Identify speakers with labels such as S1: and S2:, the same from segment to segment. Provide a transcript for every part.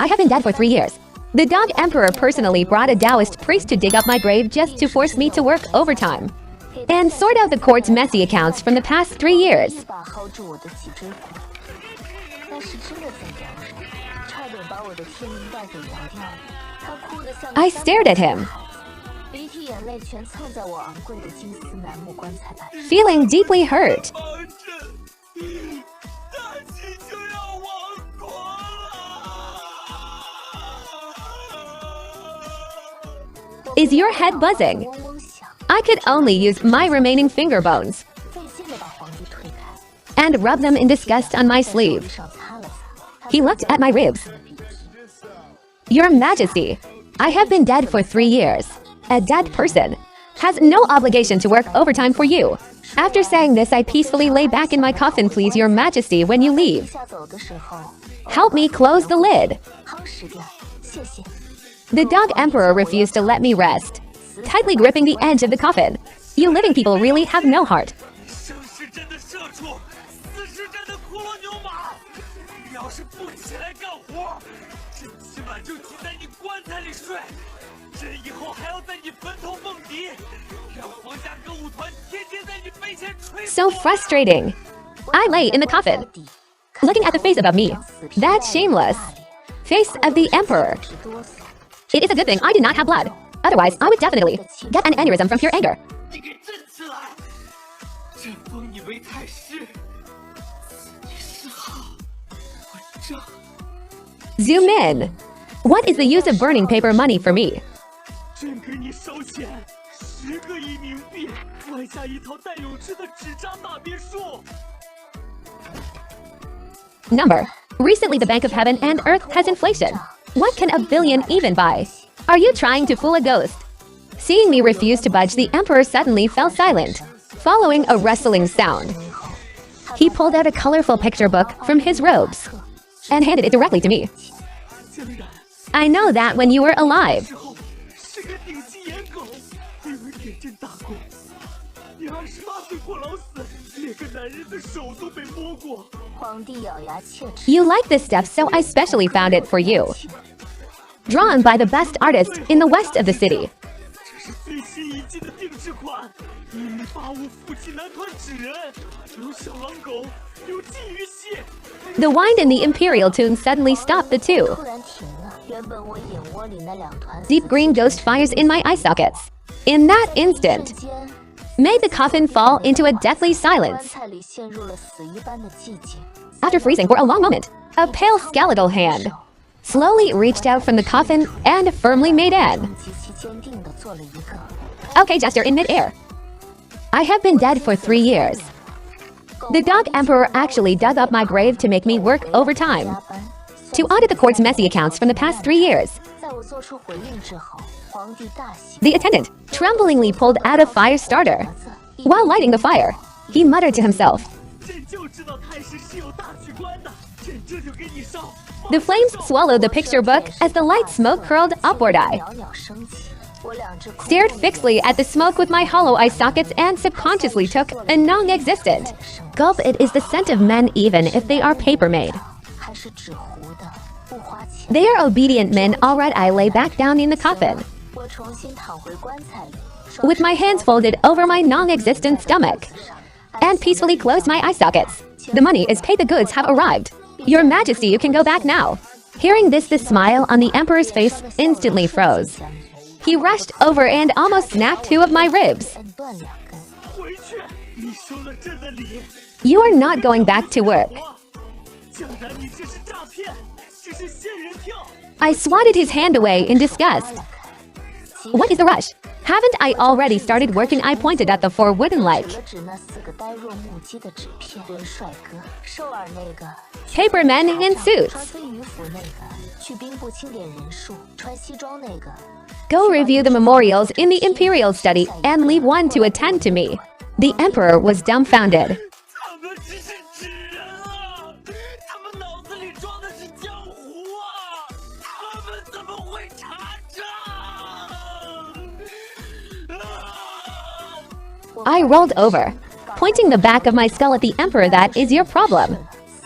S1: I have been dead for 3 years. The Dog Emperor personally brought a Taoist priest to dig up my grave just to force me to work overtime and sort out the court's messy accounts from the past 3 years. I stared at him, feeling deeply hurt. Is your head buzzing? I could only use my remaining finger bones and rub them in disgust on my sleeve. He looked at my ribs. Your Majesty, I have been dead for 3 years. A dead person has no obligation to work overtime for you. After saying this, I peacefully lay back in my coffin. Please, Your Majesty, when you leave, help me close the lid. The Dog Emperor refused to let me rest, tightly gripping the edge of the coffin. You living people really have no heart. So frustrating. I lay in the coffin, looking at the face above me. That shameless face of the Emperor. It is a good thing I did not have blood. Otherwise, I would definitely get an aneurysm from pure anger. Zoom in. What is the use of burning paper money for me? Number. Recently the Bank of Heaven and Earth has inflation. What can a billion even buy? Are you trying to fool a ghost? Seeing me refuse to budge, the Emperor suddenly fell silent, following a rustling sound. He pulled out a colorful picture book from his robes and handed it directly to me. I know that when you were alive. You like this stuff, so I specially found it for you. Drawn by the best artist in the west of the city. The wind and the imperial tune suddenly stopped the two. Deep green ghost fires in my eye sockets. In that instant, made the coffin fall into a deathly silence. After freezing for a long moment, a pale skeletal hand slowly reached out from the coffin and firmly made an okay gesture in mid-air. I have been dead for 3 years. The Dog Emperor actually dug up my grave to make me work overtime to audit the court's messy accounts from the past 3 years. The attendant tremblingly pulled out a fire starter. While lighting the fire, he muttered to himself. The flames swallowed the picture book as the light smoke curled upward. I stared fixedly at the smoke with my hollow eye sockets and subconsciously took a non-existent gulp. It is the scent of men even if they are paper-made. They are obedient men. All right, I lay back down in the coffin with my hands folded over my non-existent stomach and peacefully closed my eye sockets. The money is paid, the goods have arrived. Your Majesty, you can go back now. Hearing this, the smile on the Emperor's face instantly froze. He rushed over and almost snapped 2 of my ribs. You are not going back to work. I swatted his hand away in disgust. What is the rush? Haven't I already started working? I pointed at the 4 wooden-like paper men in suits. Go review the memorials in the Imperial Study and leave one to attend to me. The Emperor was dumbfounded. I rolled over, pointing the back of my skull at the Emperor. That is your problem.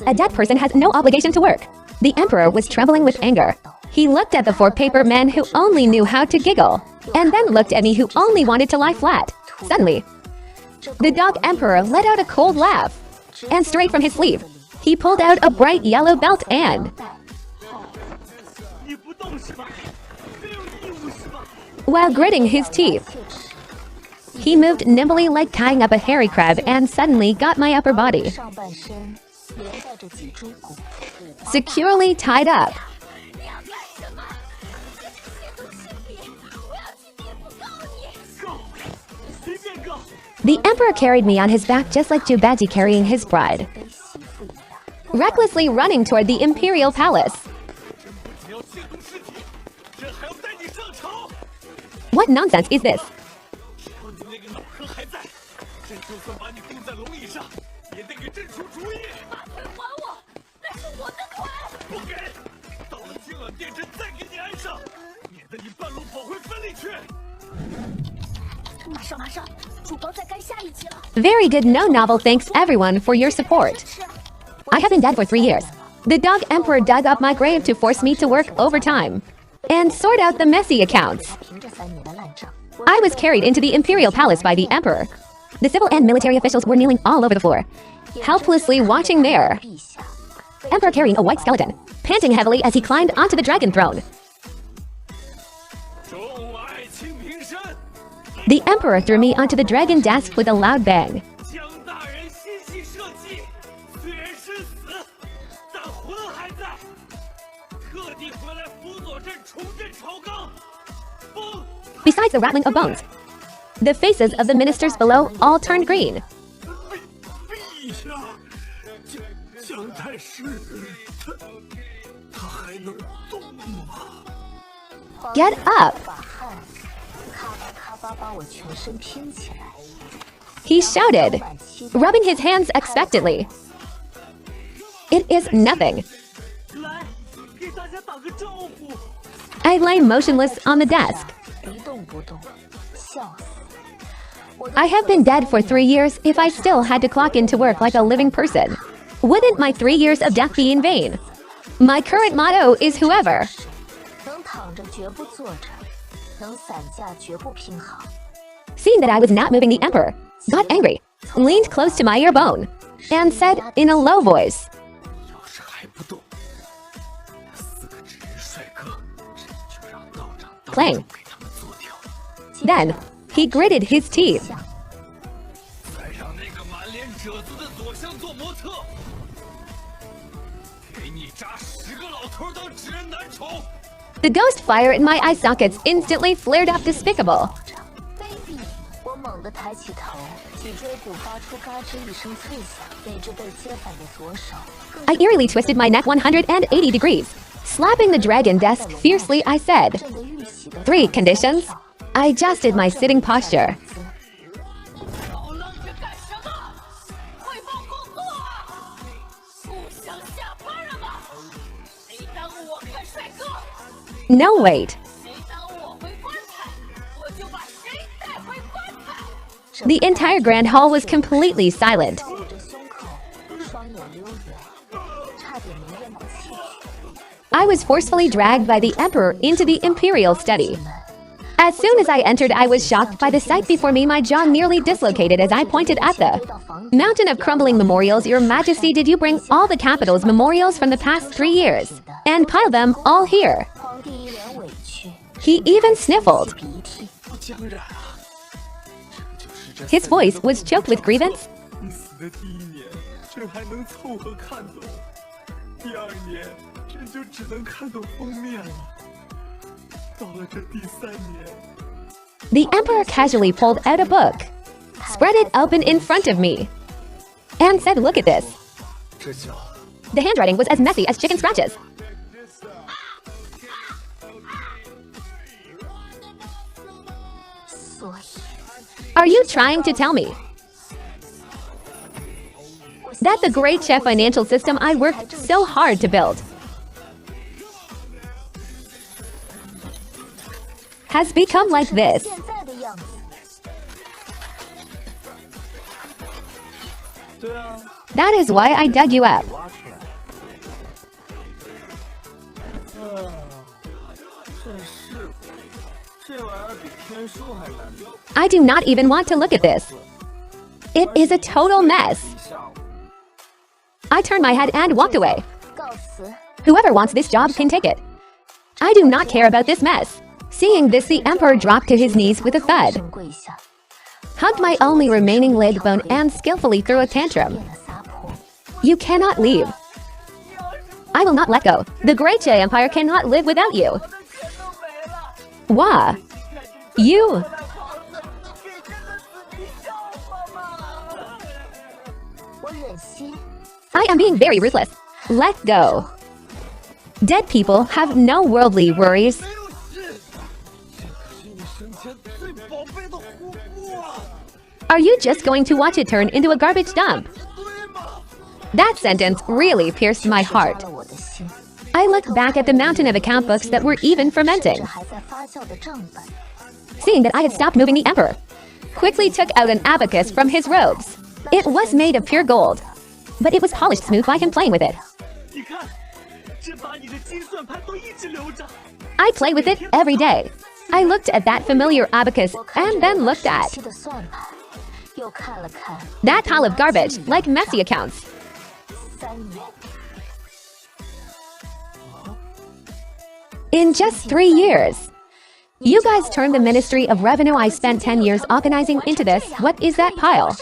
S1: A dead person has no obligation to work. The emperor was trembling with anger. He looked at the four paper men who only knew how to giggle, and then looked at me who only wanted to lie flat. Suddenly, the dog emperor let out a cold laugh, and straight from his sleeve, he pulled out a bright yellow belt and, while gritting his teeth, he moved nimbly like tying up a hairy crab and suddenly got my upper body securely tied up. The emperor carried me on his back just like Jubaji carrying his bride, recklessly running toward the imperial palace. What nonsense is this? Very good no novel, thanks everyone for your support. I have been dead for 3 years. The dog emperor dug up my grave to force me to work overtime and sort out the messy accounts. I was carried into the imperial palace by the emperor. The civil and military officials were kneeling all over the floor, helplessly watching their emperor carrying a white skeleton, panting heavily as he climbed onto the dragon throne. The emperor threw me onto the dragon desk with a loud bang. Besides the rattling of bones, the faces of the ministers below all turned green. Get up! He shouted, rubbing his hands expectantly. It is nothing. I lay motionless on the desk. I have been dead for 3 years. If I still had to clock into work like a living person, wouldn't my 3 years of death be in vain? My current motto is whoever. Seeing that I was not moving, the emperor got angry, leaned close to my earbone, and said in a low voice, clang. Then, he gritted his teeth. The ghost fire in my eye sockets instantly flared up despicable. I eerily twisted my neck 180 degrees. Slapping the dragon desk fiercely, I said, 3 conditions. I adjusted my sitting posture. No, wait. The entire grand hall was completely silent. I was forcefully dragged by the emperor into the imperial study. As soon as I entered, I was shocked by the sight before me. My jaw nearly dislocated as I pointed at the mountain of crumbling memorials. Your Majesty, did you bring all the capital's memorials from the past 3 years and pile them all here? He even sniffled. His voice was choked with grievance. The emperor casually pulled out a book, spread it open in front of me, and said, look at this. The handwriting was as messy as chicken scratches. Are you trying to tell me that the great chef financial system I worked so hard to build has become like this? That is why I dug you up. I do not even want to look at this. It is a total mess. I turned my head and walked away. Whoever wants this job can take it. I do not care about this mess. Seeing this, the emperor dropped to his knees with a thud, hugged my only remaining leg bone and skillfully threw a tantrum. You cannot leave. I will not let go. The Great Jie Empire cannot live without you. Wah. You. I am being very ruthless. Let go. Dead people have no worldly worries. Are you just going to watch it turn into a garbage dump? That sentence really pierced my heart. I looked back at the mountain of account books that were even fermenting. Seeing that I had stopped moving, the emperor quickly took out an abacus from his robes. It was made of pure gold, but it was polished smooth by him playing with it. I play with it every day. I looked at that familiar abacus and then looked at that pile of garbage, like messy accounts. In just 3 years, you guys turned the Ministry of Revenue I spent 10 years organizing into this. What is that pile?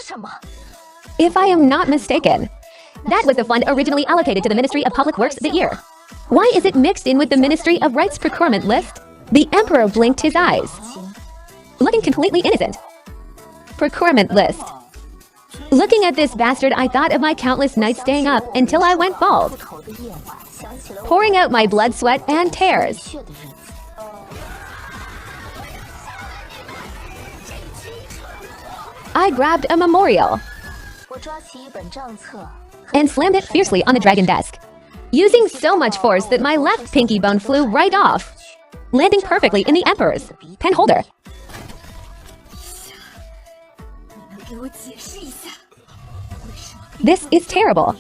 S1: If I am not mistaken, that was the fund originally allocated to the Ministry of Public Works that year. Why is it mixed in with the Ministry of Rights procurement list? The emperor blinked his eyes, looking completely innocent. Procurement list. Looking at this bastard, I thought of my countless nights staying up until I went bald, pouring out my blood, sweat, and tears. I grabbed a memorial and slammed it fiercely on the dragon desk, using so much force that my left pinky bone flew right off, landing perfectly in the emperor's pen holder. This is terrible.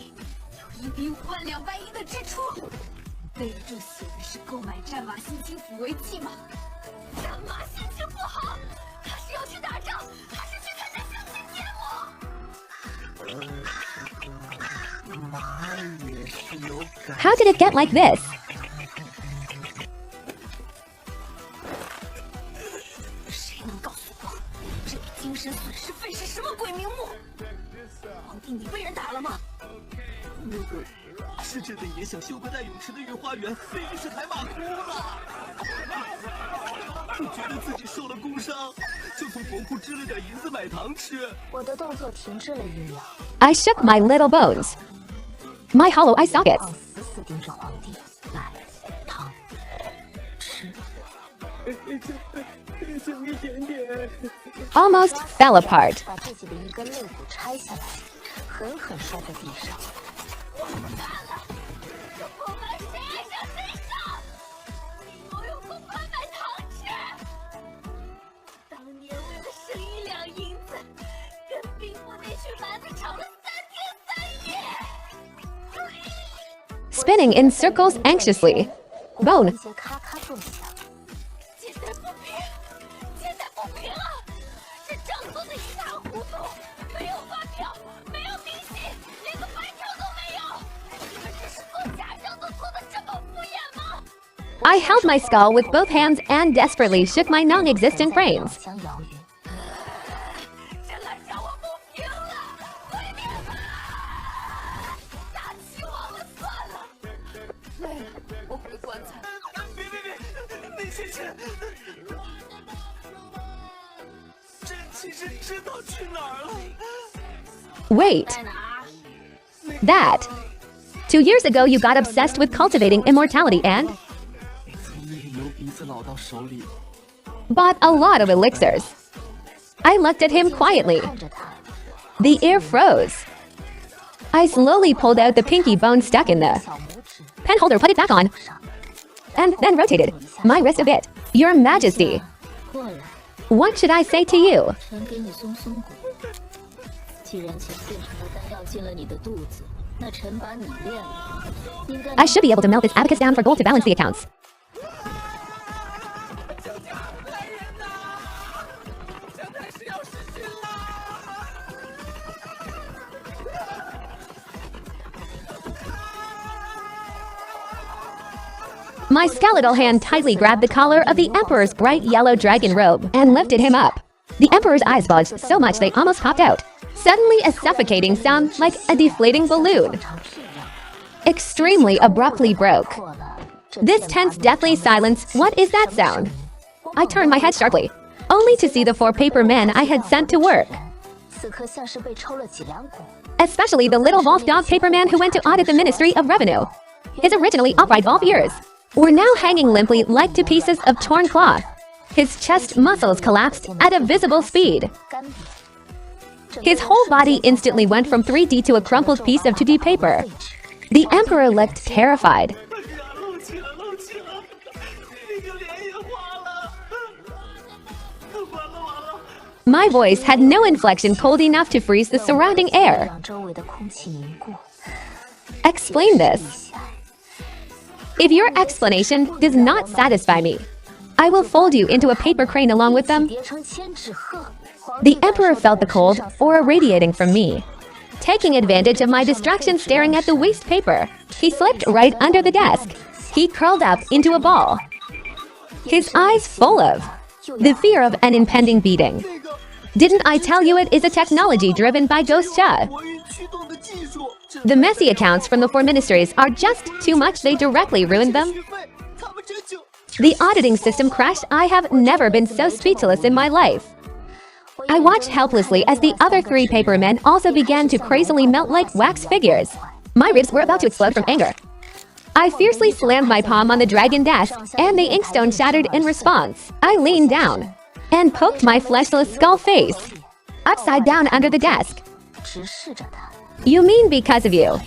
S1: How did it get like this? I shook my little bones, my hollow eye sockets. Almost fell apart. Spinning in circles anxiously. Bone. I held my skull with both hands and desperately shook my non-existent brains. Wait. That. 2 years ago you got obsessed with cultivating immortality and bought a lot of elixirs. I looked at him quietly. The ear froze. I slowly pulled out the pinky bone stuck in the pen holder, put it back on, and then rotated my wrist a bit. Your Majesty, what should I say to you? I should be able to melt this abacus down for gold to balance the accounts. My skeletal hand tightly grabbed the collar of the Emperor's bright yellow dragon robe and lifted him up. The Emperor's eyes bulged so much they almost popped out. Suddenly a suffocating sound like a deflating balloon extremely abruptly broke. This tense, deathly silence, what is that sound? I turned my head sharply, only to see the 4 paper men I had sent to work. Especially the little wolf dog paperman who went to audit the Ministry of Revenue. His originally upright wolf ears were now hanging limply like 2 pieces of torn cloth. His chest muscles collapsed at a visible speed. His whole body instantly went from 3D to a crumpled piece of 2D paper. The Emperor looked terrified. My voice had no inflection cold enough to freeze the surrounding air. Explain this. If your explanation does not satisfy me, I will fold you into a paper crane along with them. The Emperor felt the cold aura radiating from me. Taking advantage of my distraction staring at the waste paper, he slipped right under the desk. He curled up into a ball, his eyes full of the fear of an impending beating. Didn't I tell you it is a technology driven by Ghost Cha? The messy accounts from the 4 ministries are just too much, they directly ruined them. The auditing system crashed. I have never been so speechless in my life. I watched helplessly as the other 3 paper men also began to crazily melt like wax figures. My ribs were about to explode from anger. I fiercely slammed my palm on the dragon desk, and the inkstone shattered in response. I leaned down and poked my fleshless skull face upside down under the desk. You mean because of you?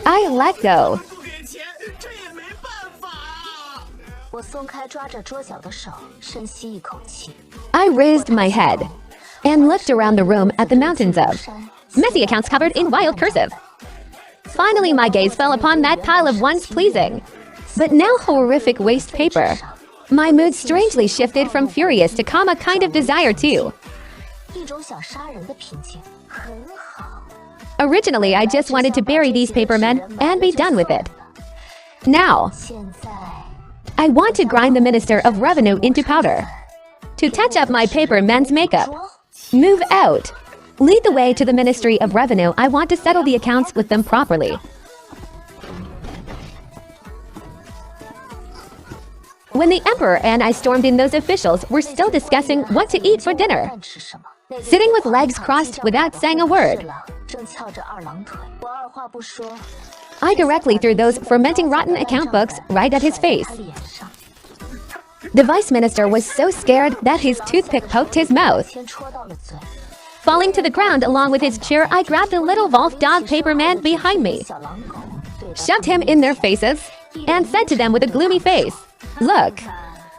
S1: I let go. I raised my head and looked around the room at the mountains of messy accounts covered in wild cursive. Finally, my gaze fell upon that pile of once pleasing, but now horrific waste paper. My mood strangely shifted from furious to calm, a kind of desire too. Originally, I just wanted to bury these papermen and be done with it. Now, I want to grind the Minister of Revenue into powder. To touch up my paper men's makeup. Move out. Lead the way to the Ministry of Revenue. I want to settle the accounts with them properly. When the Emperor and I stormed in, those officials were still discussing what to eat for dinner. Sitting with legs crossed without saying a word. I directly threw those fermenting rotten account books right at his face. The Vice Minister was so scared that his toothpick poked his mouth. Falling to the ground along with his chair, I grabbed the little wolf dog paper man behind me, shoved him in their faces, and said to them with a gloomy face, "Look,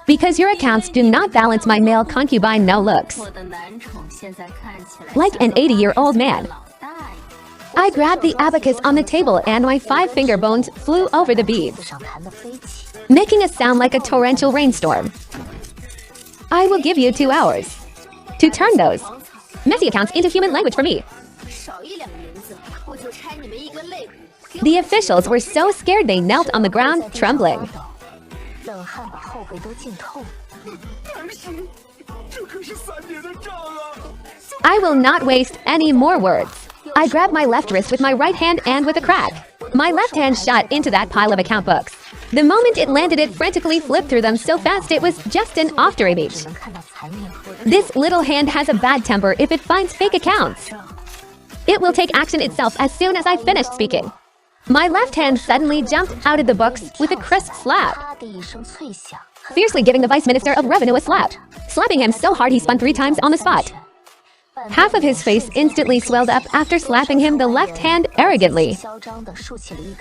S1: because your accounts do not balance, my male concubine now looks like an 80-year-old man." I grabbed the abacus on the table and my 5 finger bones flew over the beads, making a sound like a torrential rainstorm. I will give you 2 hours to turn those messy accounts into human language for me. The officials were so scared they knelt on the ground, trembling. I will not waste any more words. I grabbed my left wrist with my right hand and with a crack, my left hand shot into that pile of account books. The moment it landed, it frantically flipped through them so fast it was just an after-image. This little hand has a bad temper if it finds fake accounts. It will take action itself as soon as I finish speaking. My left hand suddenly jumped out of the books with a crisp slap, fiercely giving the Vice Minister of Revenue a slap. slapping him so hard he spun 3 times on the spot. Half of his face instantly swelled up after slapping him the left hand arrogantly.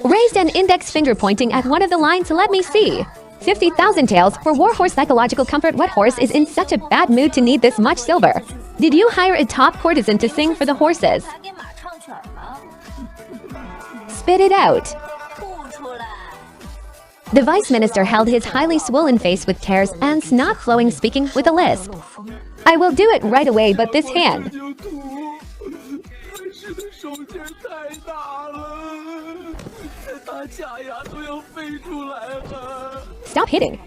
S1: Raised an index finger pointing at one of the lines to let me see. 50,000 taels for warhorse psychological comfort. What horse is in such a bad mood to need this much silver? Did you hire a top courtesan to sing for the horses? Spit it out. The vice minister held his highly swollen face with tears and snot flowing, speaking with a lisp. I will do it right away, but this hand. Stop hitting.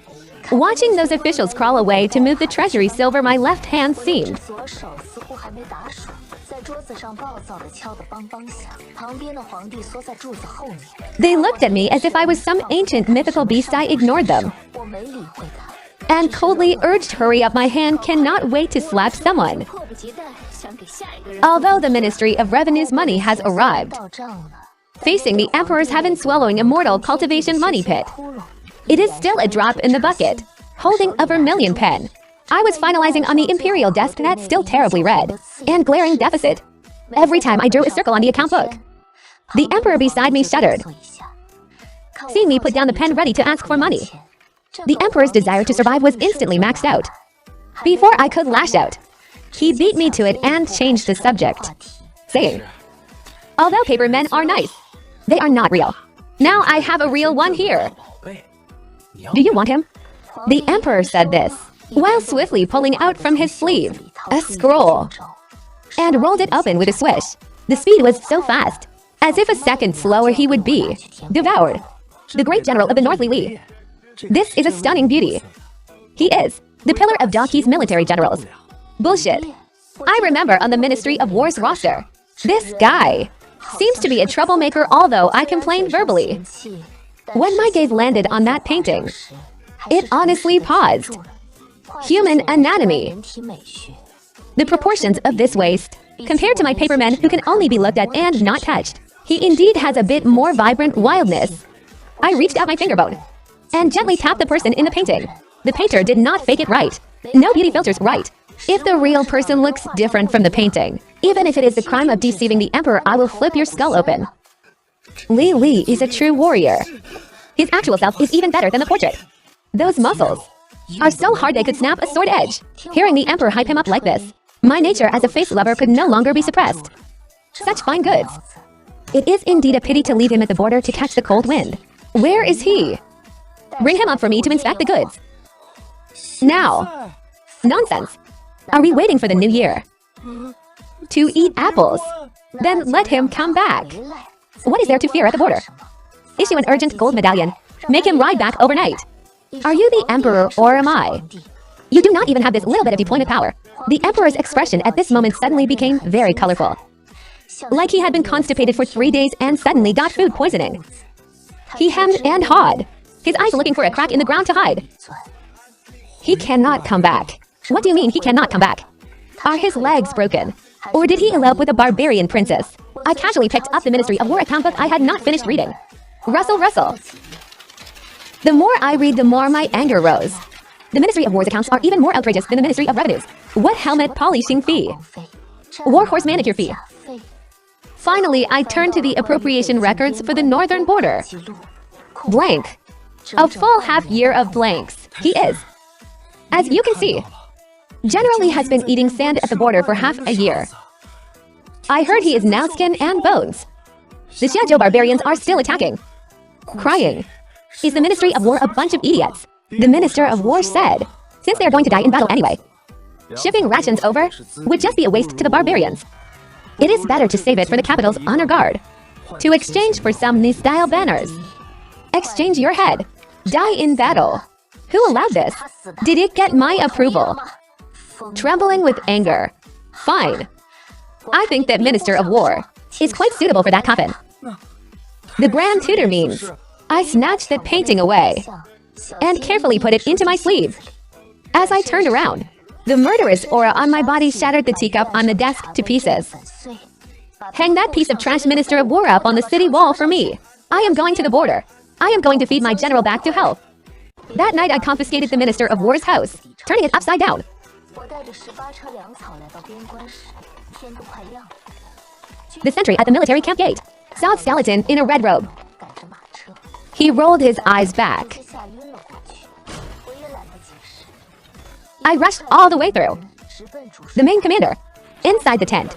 S1: Watching those officials crawl away to move the treasury silver, my left hand seemed. They looked at me as if I was some ancient mythical beast. I ignored them and coldly urged, hurry up, my hand cannot wait to slap someone. Although the Ministry of Revenue's money has arrived, facing the Emperor's heaven swallowing immortal cultivation money pit, it is still a drop in the bucket. Holding a vermilion pen, I was finalizing on the imperial desk that's still terribly red and glaring deficit. Every time I drew a circle on the account book, the Emperor beside me shuddered, seeing me put down the pen ready to ask for money. The Emperor's desire to survive was instantly maxed out. Before I could lash out, he beat me to it and changed the subject, saying, although paper men are nice, they are not real. Now I have a real one here. Do you want him? The Emperor said this, while swiftly pulling out from his sleeve a scroll and rolled it open with a swish. The speed was so fast, as if a second slower he would be devoured. The great general of the Northly Li. This is a stunning beauty. He is the pillar of Daqi's military generals. Bullshit. I remember on the Ministry of War's roster, this guy seems to be a troublemaker, although I complained verbally. When my gaze landed on that painting, it honestly paused. Human anatomy. The proportions of this waist, compared to my papermen who can only be looked at and not touched, he indeed has a bit more vibrant wildness. I reached out my finger bone and gently tapped the person in the painting. The painter did not fake it right. No beauty filters right. If the real person looks different from the painting, even if it is the crime of deceiving the Emperor, I will flip your skull open. Li Li is a true warrior. His actual self is even better than the portrait. Those muscles are so hard they could snap a sword edge. Hearing the Emperor hype him up like this, my nature as a face lover could no longer be suppressed. Such fine goods. It is indeed a pity to leave him at the border to catch the cold wind. Where is he? Bring him up for me to inspect the goods. Now. Nonsense. Are we waiting for the new year to eat apples? Then let him come back. What is there to fear at the border? Issue an urgent gold medallion. Make him ride back overnight. Are you the Emperor or am I? You do not even have this little bit of deployment power. The Emperor's expression at this moment suddenly became very colorful. Like he had been constipated for 3 days and suddenly got food poisoning. He hemmed and hawed, his eyes looking for a crack in the ground to hide. He cannot come back. What do you mean he cannot come back? Are his legs broken? Or did he elope with a barbarian princess? I casually picked up the Ministry of War account book I had not finished reading. Rustle, rustle. The more I read, the more my anger rose. The Ministry of War's accounts are even more outrageous than the Ministry of Revenues. What helmet polishing fee? Warhorse manicure fee. Finally, I turned to the appropriation records for the northern border. Blank. A full half year of blanks. He is, as you can see, generally has been eating sand at the border for half a year. I heard he is now skin and bones. The Xiaozhou barbarians are still attacking. Crying. Is the Ministry of War a bunch of idiots? The Minister of War said, since they are going to die in battle anyway, shipping rations over would just be a waste to the barbarians. It is better to save it for the capital's honor guard, to exchange for some new-style banners. Exchange your head. Die in battle. Who allowed this? Did it get my approval? Trembling with anger. Fine. I think that Minister of War is quite suitable for that coffin. The Grand Tutor means I snatched the painting away and carefully put it into my sleeve. As I turned around, the murderous aura on my body shattered the teacup on the desk to pieces. Hang that piece of trash Minister of War up on the city wall for me. I am going to the border. I am going to feed my general back to health. That night I confiscated the Minister of War's house, turning it upside down. The sentry at the military camp gate saw a skeleton in a red robe. He rolled his eyes back. I rushed all the way through. The main commander, inside the tent.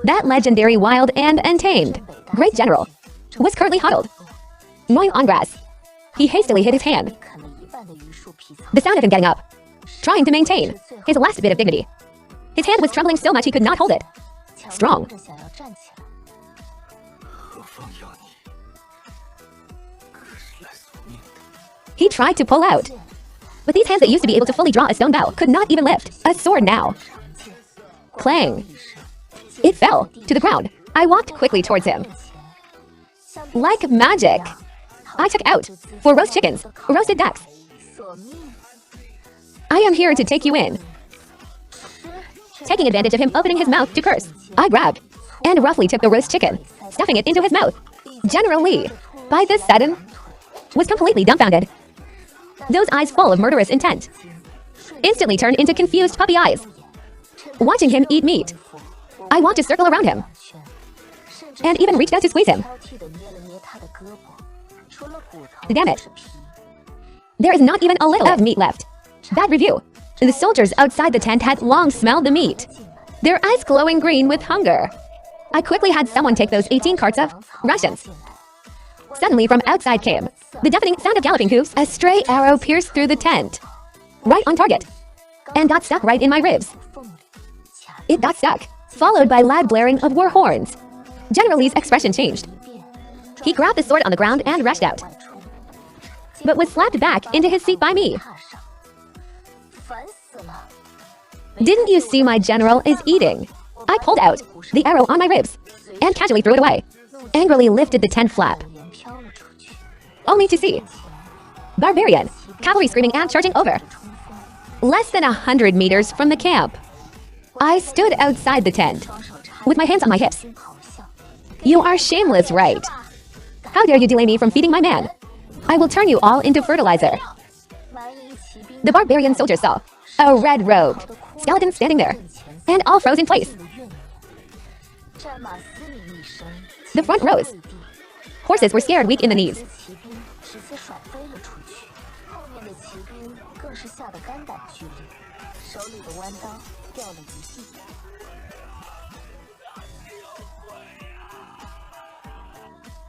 S1: That legendary wild and untamed great general was currently huddled, gnawing on grass. He hastily hid his hand. The sound of him getting up, trying to maintain his last bit of dignity. His hand was trembling so much he could not hold it. Strong. He tried to pull out, but these hands that used to be able to fully draw a stone bow could not even lift a sword now. Clang. It fell to the ground. I walked quickly towards him. Like magic, I took out 4 roast chickens, roasted ducks. I am here to take you in. Taking advantage of him opening his mouth to curse, I grabbed and roughly took the roast chicken, stuffing it into his mouth. General Lee, by this sudden, was completely dumbfounded. Those eyes full of murderous intent instantly turned into confused puppy eyes. Watching him eat meat, I walked a circle around him and even reached out to squeeze him. Damn it. There is not even a little of meat left. Bad review. The soldiers outside the tent had long smelled the meat, their eyes glowing green with hunger. I quickly had someone take those 18 carts of rations. Suddenly from outside came the deafening sound of galloping hooves. A stray arrow pierced through the tent, right on target, and got stuck right in my ribs. It got stuck, followed by loud blaring of war horns. General Lee's expression changed. He grabbed the sword on the ground and rushed out, but was slapped back into his seat by me. Didn't you see my general is eating? I pulled out the arrow on my ribs and casually threw it away. Angrily lifted the tent flap, only to see barbarian cavalry screaming and charging over. Less than 100 meters from the camp, I stood outside the tent with my hands on my hips. You are shameless, right? How dare you delay me from feeding my man? I will turn you all into fertilizer. The barbarian soldiers saw a red robed skeleton standing there, and all froze in place. The front rows. Horses were scared weak in the knees.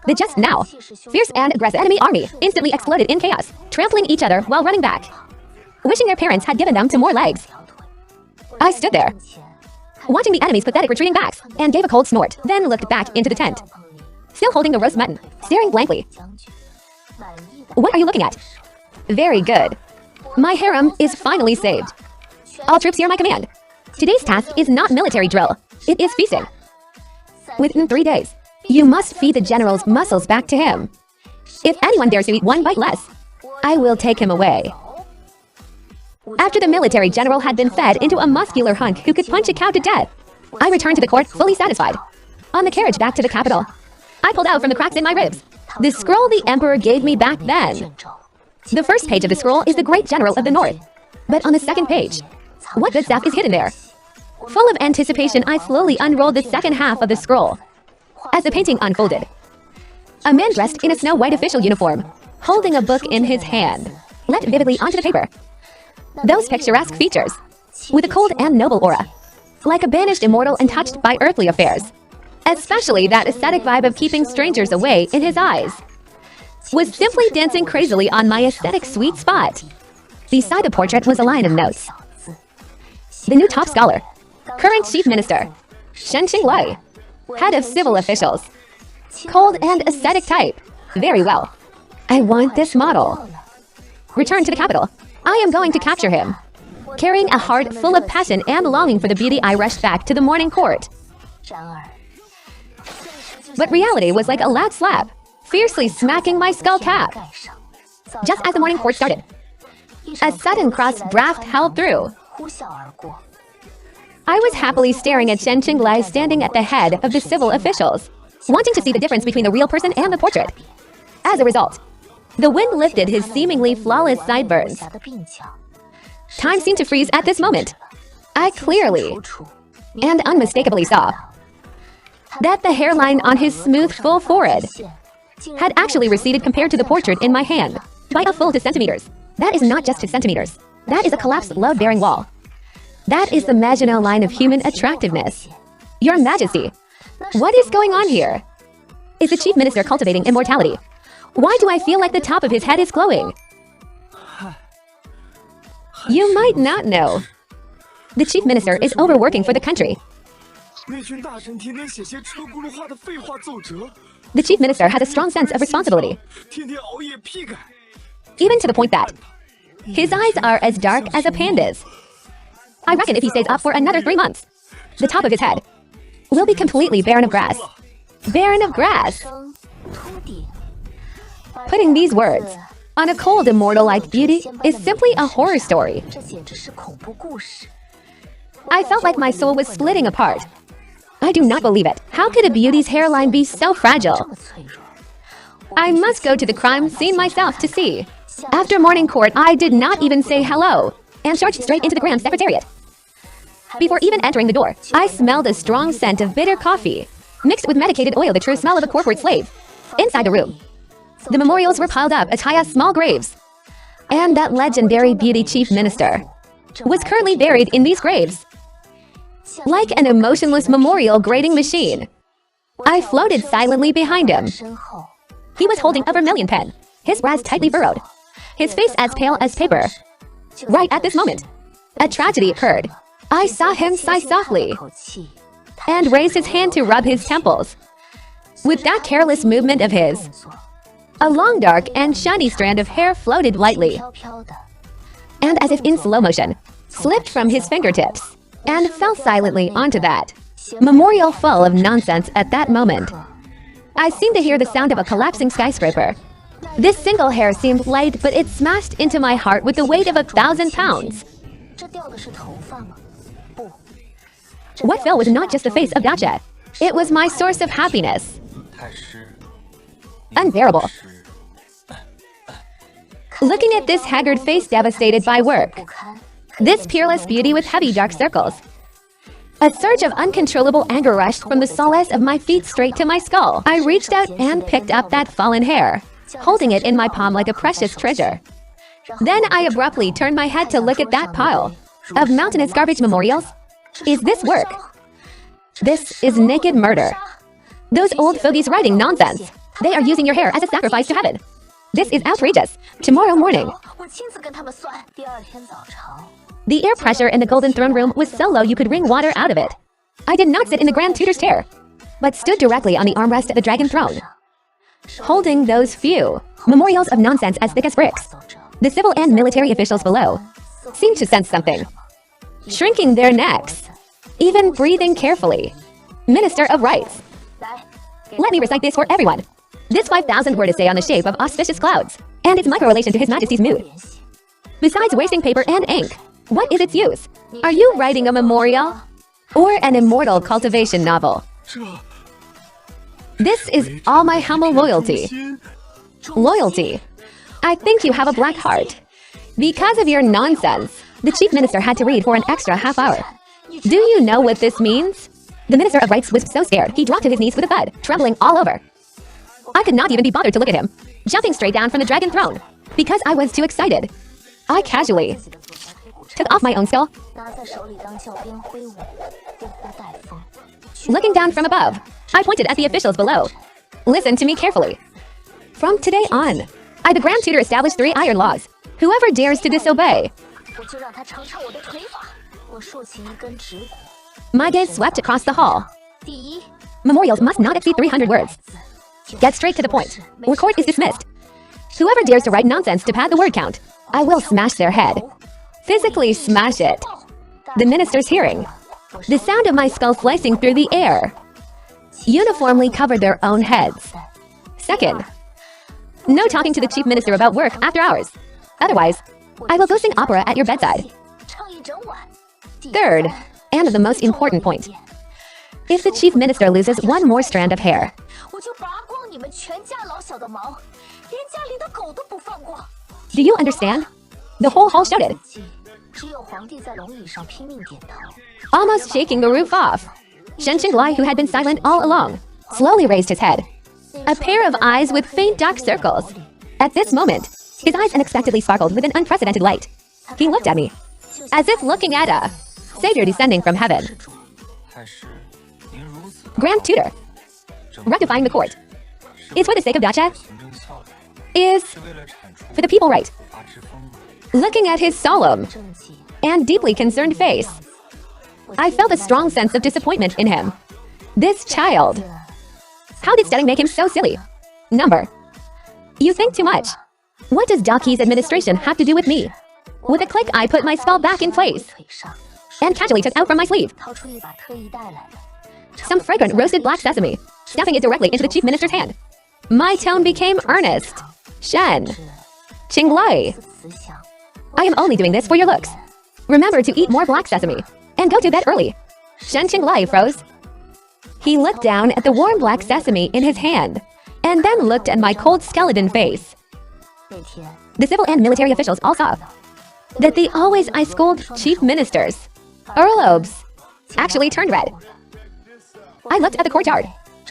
S1: The just now fierce and aggressive enemy army instantly exploded in chaos, trampling each other while running back, wishing their parents had given them 2 more legs. I stood there, watching the enemy's pathetic retreating backs, and gave a cold snort, then looked back into the tent, still holding the roast mutton, staring blankly. What are you looking at? Very good. My harem is finally saved. All troops hear my command. Today's task is not military drill, it is feasting. Within 3 days, you must feed the general's muscles back to him. If anyone dares to eat 1 bite less, I will take him away. After the military general had been fed into a muscular hunk who could punch a cow to death, I returned to the court fully satisfied. On the carriage back to the capital, I pulled out from the cracks in my ribs the scroll the emperor gave me back then. The first page of the scroll is the great general of the north, but on the second page, what good stuff is hidden there? Full of anticipation, I slowly unrolled the second half of the scroll. As the painting unfolded, a man dressed in a snow-white official uniform, holding a book in his hand, leapt vividly onto the paper. Those picturesque features, with a cold and noble aura, like a banished immortal untouched by earthly affairs, especially that aesthetic vibe of keeping strangers away in his eyes, was simply dancing crazily on my aesthetic sweet spot. Beside the portrait was a line of notes. The new top scholar, current chief minister, Shen Qinglai, head of civil officials, cold and ascetic type. Very well. I want this model. Return to the capital. I am going to capture him. Carrying a heart full of passion and longing for the beauty, I rushed back to the morning court. But reality was like a loud slap, fiercely smacking my skull cap. Just as the morning court started, a sudden cross draft held through. I was happily staring at Shen Qinglai standing at the head of the civil officials, wanting to see the difference between the real person and the portrait. As a result, the wind lifted his seemingly flawless sideburns. Time seemed to freeze at this moment. I clearly and unmistakably saw that the hairline on his smooth, full forehead had actually receded compared to the portrait in my hand by a full 2 centimeters. That is not just 2 centimeters. That is a collapsed load-bearing wall. That is the Maginot Line of human attractiveness. Your Majesty, what is going on here? Is the Chief Minister cultivating immortality? Why do I feel like the top of his head is glowing? You might not know. The Chief Minister is overworking for the country. The Chief Minister has a strong sense of responsibility. Even to the point that his eyes are as dark as a panda's. I reckon if he stays up for another 3 months, the top of his head will be completely barren of grass. Barren of grass. Putting these words on a cold immortal-like beauty is simply a horror story. I felt like my soul was splitting apart. I do not believe it. How could a beauty's hairline be so fragile? I must go to the crime scene myself to see. After morning court, I did not even say hello and charged straight into the Grand Secretariat. Before even entering the door, I smelled a strong scent of bitter coffee, mixed with medicated oil, the true smell of a corporate slave. Inside the room, the memorials were piled up as high as small graves. And that legendary beauty chief minister was currently buried in these graves. Like an emotionless memorial grading machine, I floated silently behind him. He was holding a vermilion pen, his brows tightly furrowed, his face as pale as paper. Right at this moment, a tragedy occurred. I saw him sigh softly and raise his hand to rub his temples. With that careless movement of his, a long, dark, and shiny strand of hair floated lightly, and as if in slow motion, slipped from his fingertips and fell silently onto that memorial full of nonsense. At that moment, I seemed to hear the sound of a collapsing skyscraper. This single hair seemed light, but it smashed into my heart with the weight of 1,000 pounds. What fell was not just the face of Dacha. It was my source of happiness. Unbearable. Looking at this haggard face devastated by work, this peerless beauty with heavy dark circles, a surge of uncontrollable anger rushed from the solace of my feet straight to my skull. I reached out and picked up that fallen hair, holding it in my palm like a precious treasure. Then I abruptly turned my head to look at that pile of mountainous garbage memorials. Is this work? This is naked murder. Those old fogies writing nonsense. They are using your hair as a sacrifice to heaven. This is outrageous. Tomorrow morning, the air pressure in the Golden Throne Room was so low you could wring water out of it. I did not sit in the Grand Tutor's chair, but stood directly on the armrest of the Dragon Throne, holding those few memorials of nonsense as thick as bricks. The civil and military officials below seemed to sense something, shrinking their necks, even breathing carefully. Minister of Rights. Let me recite this for everyone. This 5,000-word essay on the shape of auspicious clouds and its micro-relation to His Majesty's mood. Besides wasting paper and ink, what is its use? Are you writing a memorial or an immortal cultivation novel? This is all my humble loyalty. Loyalty. I think you have a black heart. Because of your nonsense, the Chief Minister had to read for an extra half hour. Do you know what this means? The Minister of Rights was so scared, he dropped to his knees with a thud, trembling all over. I could not even be bothered to look at him, jumping straight down from the Dragon Throne, because I was too excited. I casually took off my own skull. Looking down from above, I pointed at the officials below. Listen to me carefully. From today on, I, the Grand Tutor, established 3 iron laws. Whoever dares to disobey. My gaze swept across the hall. Memorials must not exceed 300 words. Get straight to the point, or court is dismissed. Whoever dares to write nonsense to pad the word count, I will smash their head. Physically smash it. The minister's hearing the sound of my skull slicing through the air uniformly covered their own heads. Second, no talking to the Chief Minister about work after hours. Otherwise, I will go sing opera at your bedside. Third, and the most important point, if the Chief Minister loses one more strand of hair, do you understand? The whole hall shouted. almost shaking the roof off. Shen Qinglai, who had been silent all along, slowly raised his head. A pair of eyes with faint dark circles. At this moment, his eyes unexpectedly sparkled with an unprecedented light. He looked at me, as if looking at a savior descending from heaven. Grand Tutor, rectifying the court, is for the sake of dacha, is for the people, right? Looking at his solemn and deeply concerned face, I felt a strong sense of disappointment in him. This child. How did studying make him so silly? Number. You think too much. What does Daki's administration have to do with me? With a click, I put my spell back in place and casually took out from my sleeve some fragrant roasted black sesame, stuffing it directly into the chief minister's hand. My tone became earnest. Shen Qinglai, I am only doing this for your looks. Remember to eat more black sesame and go to bed early. Shen Qinglai froze. He looked down at the warm black sesame in his hand and then looked at my cold skeleton face. The civil and military officials all saw that the always I scold chief ministers, earlobes, actually turned red. I looked at the courtyard,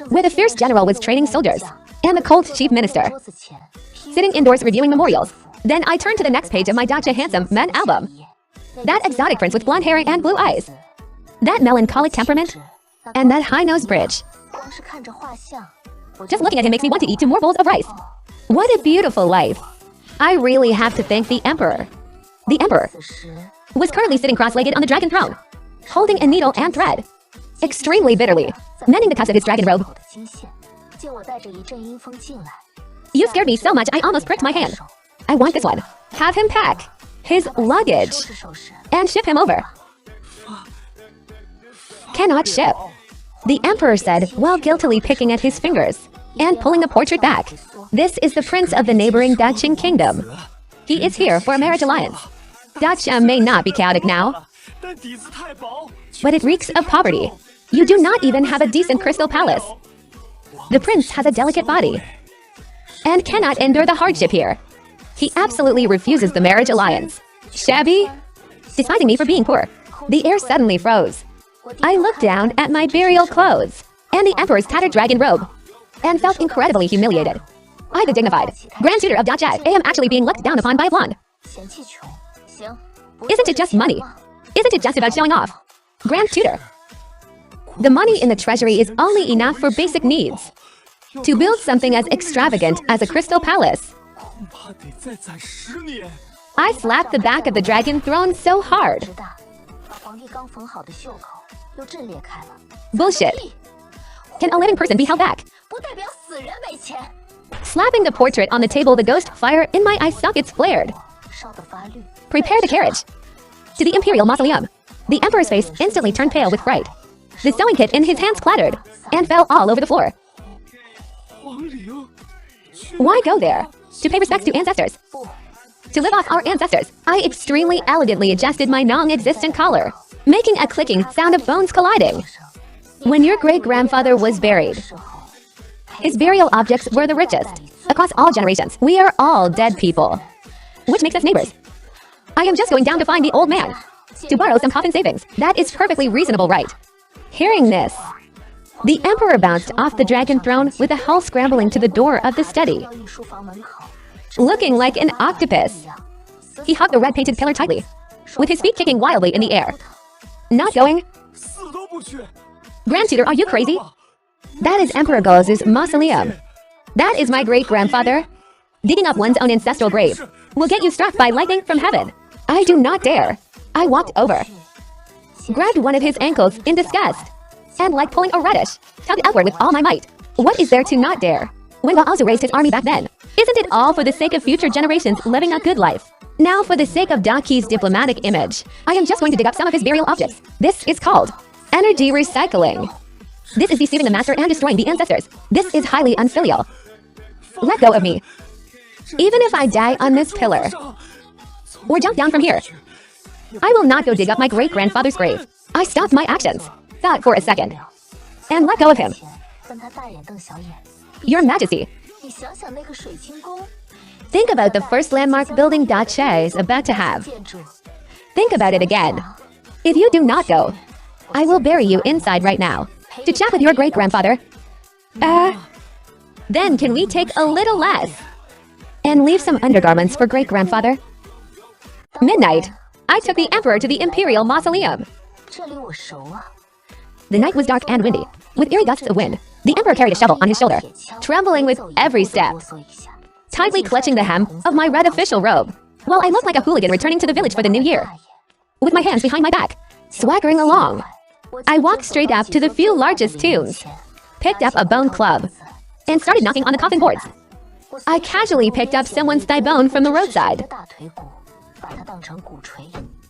S1: where the fierce general was training soldiers, and the cold chief minister, sitting indoors reviewing memorials. Then I turned to the next page of my Dacha Handsome Men album. That exotic prince with blonde hair and blue eyes, that melancholic temperament, and that high-nose bridge. Just looking at him makes me want to eat 2 more bowls of rice. What a beautiful life. I really have to thank the emperor. The emperor was currently sitting cross-legged on the dragon throne, holding a needle and thread, extremely bitterly, mending the cuffs of his dragon robe. You scared me so much I almost pricked my hand. I want this one. Have him pack his luggage and ship him over. Cannot ship, the emperor said while guiltily picking at his fingers and pulling the portrait back. This is the prince of the neighboring Daqing kingdom. He is here for a marriage alliance. Dacha may not be chaotic now, but it reeks of poverty. You do not even have a decent crystal palace. The prince has a delicate body and cannot endure the hardship here. He absolutely refuses the marriage alliance. Shabby? Despising me for being poor. The air suddenly froze. I looked down at my burial clothes and the emperor's tattered dragon robe and felt incredibly humiliated. I, the dignified grand tutor of Dacha, am actually being looked down upon by a blonde. Isn't it just money? Isn't it just about showing off? Grand tutor. The money in the treasury is only enough for basic needs. To build something as extravagant as a crystal palace. I slapped the back of the dragon throne so hard. Bullshit. Can a living person be held back? Slapping the portrait on the table, the ghost fire in my eye sockets flared. Prepare the carriage. To the imperial mausoleum. The emperor's face instantly turned pale with fright. The sewing kit in his hands clattered and fell all over the floor. Why go there? To pay respects to ancestors. To live off our ancestors. I extremely elegantly adjusted my non-existent collar, making a clicking sound of bones colliding. When your great-grandfather was buried, his burial objects were the richest. Across all generations, we are all dead people, which makes us neighbors. I am just going down to find the old man, to borrow some coffin savings. That is perfectly reasonable, right? Hearing this, the emperor bounced off the dragon throne with a hull scrambling to the door of the study. Looking like an octopus, he hugged the red-painted pillar tightly, with his feet kicking wildly in the air. Not going? Grand tutor, are you crazy? That is Emperor Goz's mausoleum. That is my great-grandfather. Digging up one's own ancestral grave will get you struck by lightning from heaven. I do not dare. I walked over, grabbed one of his ankles in disgust, and like pulling a radish, tugged outward with all my might. What is there to not dare? When Bao also raised his army back then, isn't it all for the sake of future generations living a good life? Now for the sake of Daki's diplomatic image, I am just going to dig up some of his burial objects. This is called energy recycling. This is deceiving the master and destroying the ancestors. This is highly unfilial. Let go of me. Even if I die on this pillar, or jump down from here, I will not go dig up my great-grandfather's grave. I stopped my actions, thought for a second, and let go of him. Your Majesty, think about the first landmark building Dacha is about to have. Think about it again. If you do not go, I will bury you inside right now. To chat with your great-grandfather. Then can we take a little less? And leave some undergarments for great-grandfather? Midnight. I took the emperor to the imperial mausoleum. The night was dark and windy, with eerie gusts of wind. The emperor carried a shovel on his shoulder, trembling with every step, tightly clutching the hem of my red official robe, while I looked like a hooligan returning to the village for the new year. With my hands behind my back, swaggering along, I walked straight up to the few largest tombs, picked up a bone club, and started knocking on the coffin boards. I casually picked up someone's thigh bone from the roadside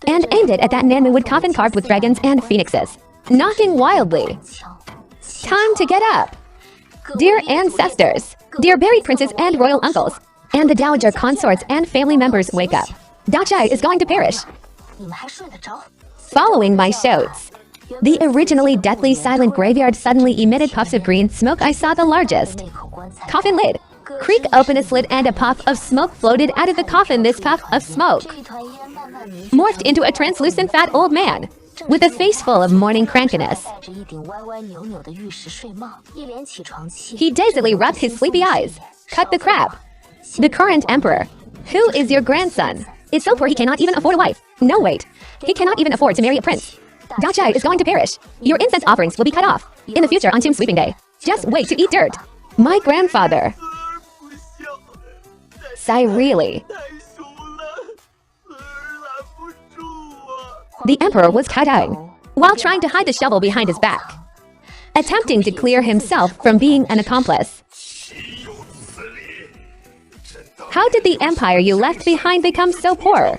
S1: and aimed it at that Nanmuwood coffin carved with dragons and phoenixes, knocking wildly. Time to get up. Dear ancestors, dear buried princes and royal uncles, and the dowager consorts and family members, wake up. Dachai is going to perish. Following my shouts, the originally deathly silent graveyard suddenly emitted puffs of green smoke. I saw the largest coffin lid creak open a slit and a puff of smoke floated out of the coffin. This puff of smoke morphed into a translucent fat old man with a face full of morning crankiness. He dazedly rubbed his sleepy eyes. Cut the crap. The current emperor. Who is your grandson? Is so poor he cannot even afford a wife. No, wait. He cannot even afford to marry a prince. Dachai is going to perish. Your incense offerings will be cut off in the future on Tomb Sweeping Day. Just wait to eat dirt. My grandfather. Sigh really. The emperor was kowtowing while trying to hide the shovel behind his back, attempting to clear himself from being an accomplice. How did the empire you left behind become so poor?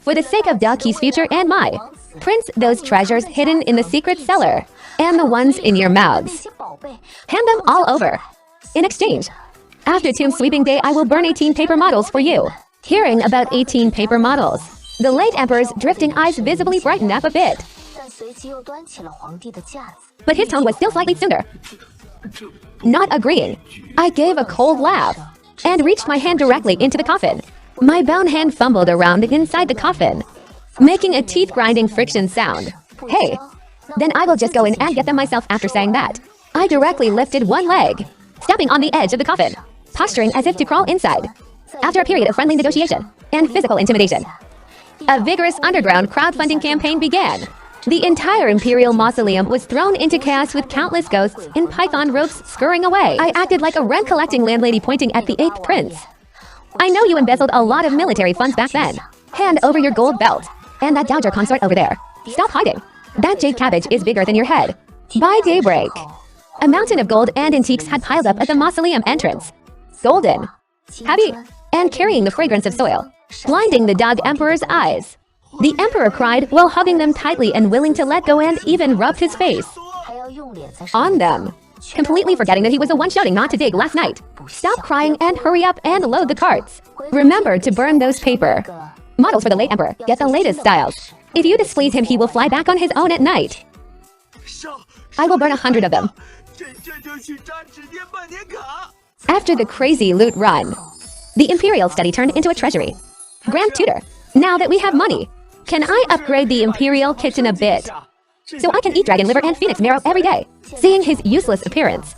S1: For the sake of Daki's future and my, prince those treasures hidden in the secret cellar and the ones in your mouths. Hand them all over. In exchange, after Tomb Sweeping Day, I will burn 18 paper models for you. Hearing about 18 paper models, the late emperor's drifting eyes visibly brightened up a bit. But his tone was still slightly sooner. Not agreeing, I gave a cold laugh and reached my hand directly into the coffin. My bone hand fumbled around inside the coffin, making a teeth-grinding friction sound. Hey, then I will just go in and get them myself. After saying that, I directly lifted one leg, stepping on the edge of the coffin, posturing as if to crawl inside. After a period of friendly negotiation and physical intimidation, a vigorous underground crowdfunding campaign began. The entire imperial mausoleum was thrown into chaos with countless ghosts in python ropes scurrying away. I acted like a rent-collecting landlady pointing at the 8th prince. I know you embezzled a lot of military funds back then. Hand over your gold belt. And that dowager consort over there. Stop hiding. That jade cabbage is bigger than your head. By daybreak, a mountain of gold and antiques had piled up at the mausoleum entrance. Golden, heavy, and carrying the fragrance of soil, blinding the dog emperor's eyes. The emperor cried while hugging them tightly and willing to let go, and even rubbed his face on them, completely forgetting that he was the one shouting not to dig last night. Stop crying and hurry up and load the carts. Remember to burn those paper models for the late emperor. Get the latest styles. If you displease him, he will fly back on his own at night. I will burn 100 of them. After the crazy loot run, the imperial study turned into a treasury. Grand Tutor, now that we have money, can I upgrade the imperial kitchen a bit so I can eat dragon liver and phoenix marrow every day? Seeing his useless appearance,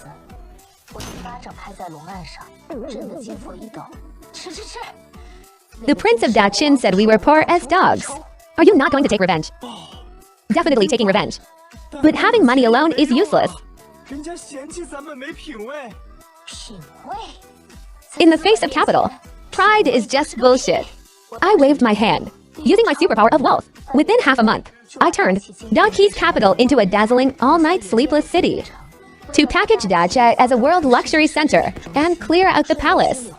S1: the Prince of Daqin said we were poor as dogs. Are you not going to take revenge? Definitely taking revenge. But having money alone is useless. In the face of capital, pride is just bullshit. I waved my hand, using my superpower of wealth. Within half a month, I turned Daqi's capital into a dazzling all-night sleepless city. To package Dacha as a world luxury center and clear out the palace,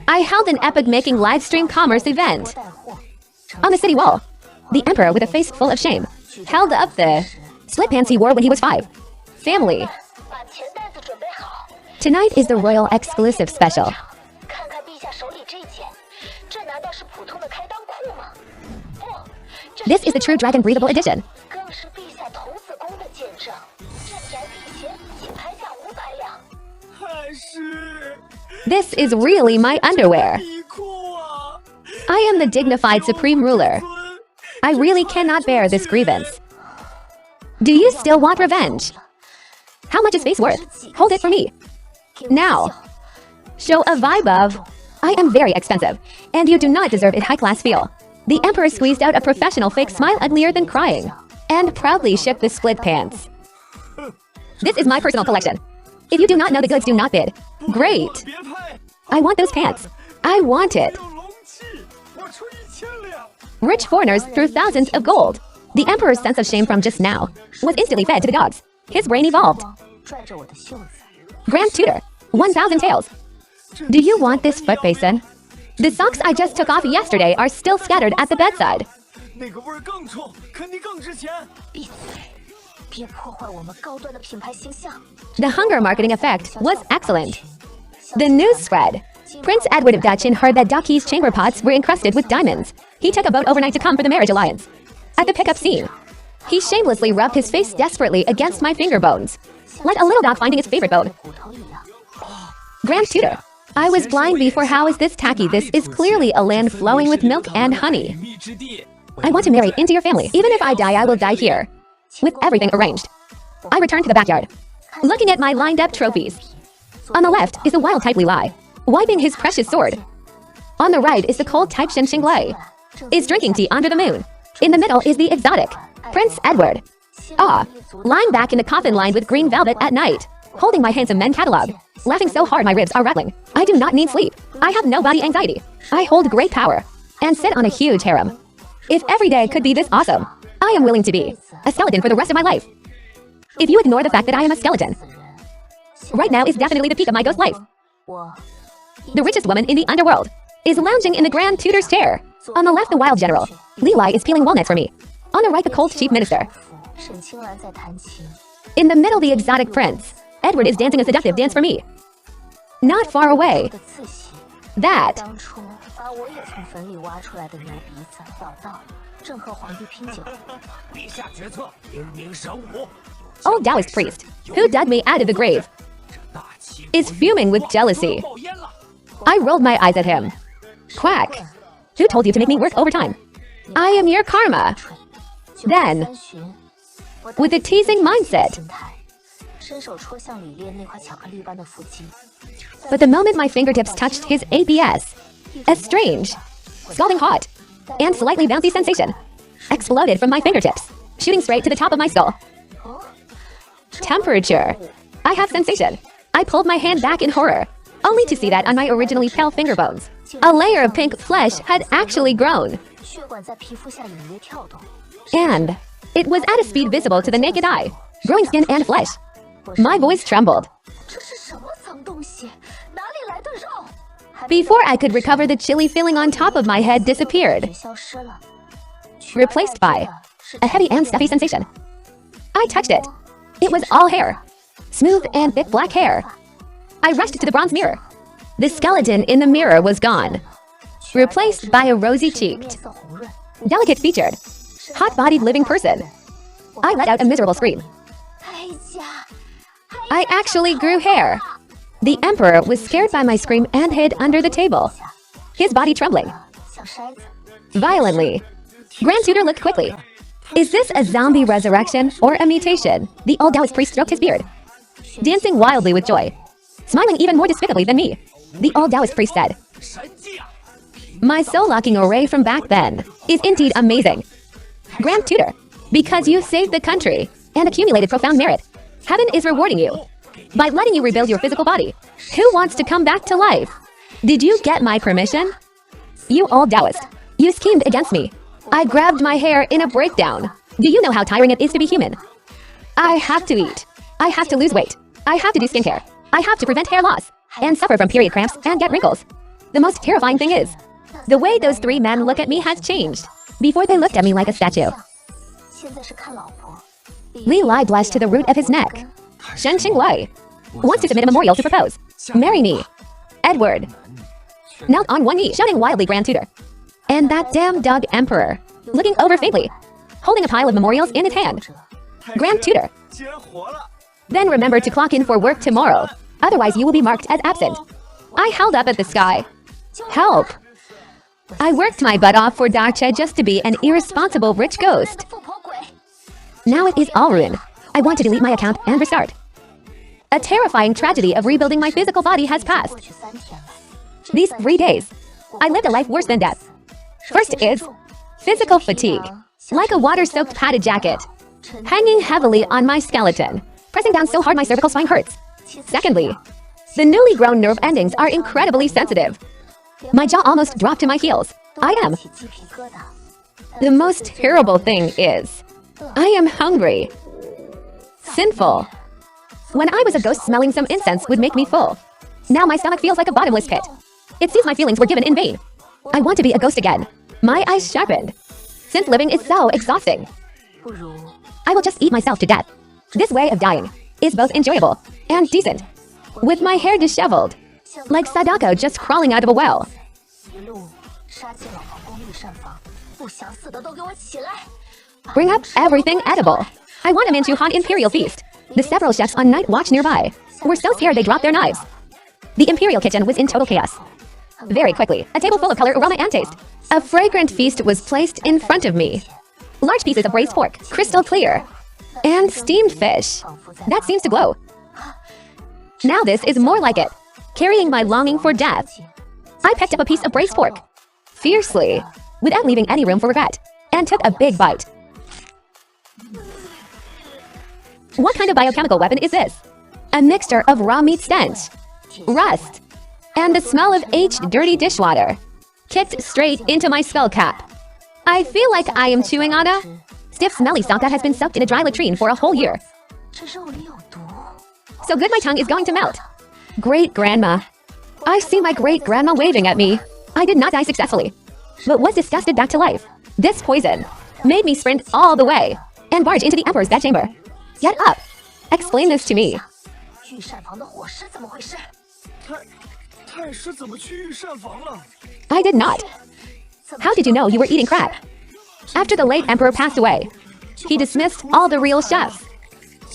S1: I held an epic-making live-stream commerce event. On the city wall, the emperor, with a face full of shame, held up the sweatpants he wore when he was 5. Family. Tonight is the royal exclusive special. This is the true dragon breathable edition. This is really my underwear. I am the dignified supreme ruler. I really cannot bear this grievance. Do you still want revenge? How much is space worth? Hold it for me. Now. Show a vibe of, I am very expensive, and you do not deserve it high-class feel. The emperor squeezed out a professional fake smile uglier than crying, and proudly shook the split pants. This is my personal collection. If you do not know the goods, do not bid. Great. I want those pants. I want it. Rich foreigners threw thousands of gold. The emperor's sense of shame from just now was instantly fed to the dogs. His brain evolved. Grand Tutor, 1,000 taels. Do you want this foot basin? The socks I just took off yesterday are still scattered at the bedside. The hunger marketing effect was excellent. The news spread. Prince Edward of Dutchin heard that Ducky's chamber pots were encrusted with diamonds. He took a boat overnight to come for the marriage alliance. At the pickup scene, he shamelessly rubbed his face desperately against my finger bones, like a little dog finding its favorite bone. Grand Tutor, I was blind before. How is this tacky? This is clearly a land flowing with milk and honey. I want to marry into your family. Even if I die, I will die here. With everything arranged, I return to the backyard, looking at my lined-up trophies. On the left is the wild type Li Lai, wiping his precious sword. On the right is the cold type Shen Xinglei, is drinking tea under the moon. In the middle is the exotic Prince Edward. Lying back in the coffin lined with green velvet at night, holding my handsome men catalog, laughing so hard my ribs are rattling. I do not need sleep. I have no body anxiety. I hold great power and sit on a huge harem. If every day could be this awesome, I am willing to be a skeleton for the rest of my life. If you ignore the fact that I am a skeleton, right now is definitely the peak of my ghost life. The richest woman in the underworld is lounging in the Grand Tutor's chair. On the left, the wild general Li Lai is peeling walnuts for me. On the right, the cold chief minister. In the middle, the exotic prince Edward is dancing a seductive dance for me. Not far away, that old Taoist priest who dug me out of the grave is fuming with jealousy. I rolled my eyes at him. Quack. Who told you to make me work overtime? I am your karma. Then, with a teasing mindset. But the moment my fingertips touched his ABS, a strange, scalding hot, and slightly bouncy sensation exploded from my fingertips, shooting straight to the top of my skull. Temperature. I have sensation. I pulled my hand back in horror, only to see that on my originally pale finger bones, a layer of pink flesh had actually grown. And it was at a speed visible to the naked eye, growing skin and flesh. My voice trembled. Before I could recover, the chilly feeling on top of my head disappeared, replaced by a heavy and stuffy sensation. I touched it. It was all hair. Smooth and thick black hair. I rushed to the bronze mirror. The skeleton in the mirror was gone, replaced by a rosy-cheeked, delicate-featured, hot-bodied living person. I let out a miserable scream. I actually grew hair. The emperor was scared by my scream and hid under the table, his body trembling violently. Grand Tutor looked quickly. Is this a zombie resurrection or a mutation? The old Taoist priest stroked his beard, dancing wildly with joy, smiling even more despicably than me. The old Taoist priest said, my soul-locking array from back then is indeed amazing. Grand Tutor, because you saved the country and accumulated profound merit, heaven is rewarding you by letting you rebuild your physical body. Who wants to come back to life? Did you get my permission? You old Taoist, you schemed against me. I grabbed my hair in a breakdown. Do you know how tiring it is to be human? I have to eat. I have to lose weight. I have to do skincare. I have to prevent hair loss and suffer from period cramps and get wrinkles. The most terrifying thing is, the way those three men look at me has changed. Before, they looked at me like a statue. Li Lai blushed to the root of his neck. Shen Xinglei wants to submit a memorial to propose. Marry me. Edward knelt on one knee, shouting wildly, Grand Tutor. And that damn dog emperor, looking over faintly, holding a pile of memorials in his hand. Grand Tutor. Then remember to clock in for work tomorrow, otherwise you will be marked as absent. I held up at the sky. Help. I worked my butt off for Dacha just to be an irresponsible rich ghost. Now it is all ruined. I want to delete my account and restart. A terrifying tragedy of rebuilding my physical body has passed. These 3 days, I lived a life worse than death. First is physical fatigue, like a water-soaked padded jacket, hanging heavily on my skeleton, pressing down so hard my cervical spine hurts. Secondly, the newly grown nerve endings are incredibly sensitive. My jaw almost dropped to my heels. I am. The most terrible thing is, I am hungry. Sinful. When I was a ghost, smelling some incense would make me full. Now my stomach feels like a bottomless pit. It seems my feelings were given in vain. I want to be a ghost again. My eyes sharpened. Since living is so exhausting, I will just eat myself to death. This way of dying is both enjoyable and decent. With my hair disheveled, like Sadako just crawling out of a well. Bring up everything edible. I want a Manchu Han Imperial feast. The several chefs on night watch nearby were so scared they dropped their knives. The Imperial kitchen was in total chaos. Very quickly, a table full of color, aroma, and taste. A fragrant feast was placed in front of me. Large pieces of braised pork, crystal clear, and steamed fish. That seems to glow. Now this is more like it, carrying my longing for death. I picked up a piece of braised pork, fiercely, without leaving any room for regret, and took a big bite. What kind of biochemical weapon is this? A mixture of raw meat stench, rust, and the smell of aged dirty dishwater, kicked straight into my skull cap. I feel like I am chewing on a stiff smelly sock that has been soaked in a dry latrine for a whole year. So good my tongue is going to melt. Great-grandma. I see my great-grandma waving at me. I did not die successfully, but was disgusted back to life. This poison made me sprint all the way and barge into the Emperor's bedchamber. Get up! Explain this to me. I did not. How did you know you were eating crap? After the late Emperor passed away, he dismissed all the real chefs.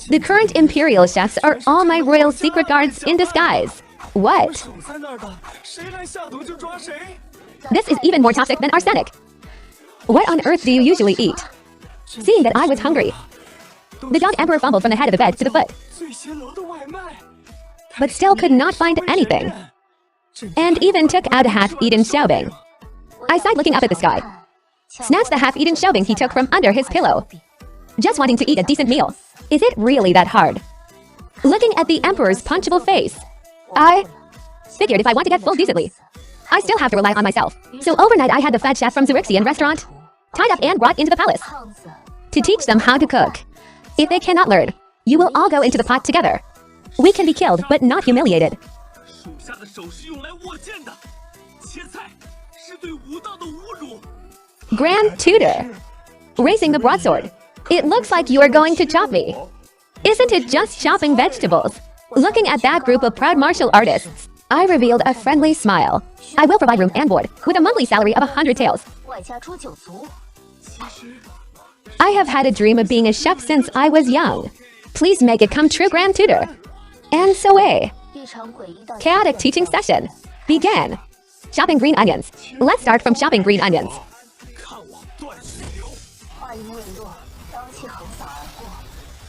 S1: The current Imperial chefs are all my royal secret guards in disguise. What? This is even more toxic than arsenic. What on earth do you usually eat? Seeing that I was hungry, the dog Emperor fumbled from the head of the bed to the foot, but still could not find anything, and even took out a half-eaten xiaobing. I sighed looking up at the sky, snatched the half-eaten xiaobing he took from under his pillow, just wanting to eat a decent meal. Is it really that hard? Looking at the Emperor's punchable face, I figured if I want to get full decently, I still have to rely on myself. So overnight I had the fat chef from Zurixian restaurant tied up and brought into the palace to teach them how to cook. If they cannot learn, you will all go into the pot together. We can be killed, but not humiliated. Grand Tutor, raising the broadsword. It looks like you are going to chop me. Isn't it just chopping vegetables? Looking at that group of proud martial artists, I revealed a friendly smile. I will provide room and board with a monthly salary of 100 taels. I have had a dream of being a chef since I was young. Please make it come true, Grand Tutor. And so chaotic teaching session began. Chopping green onions. Let's start from chopping green onions.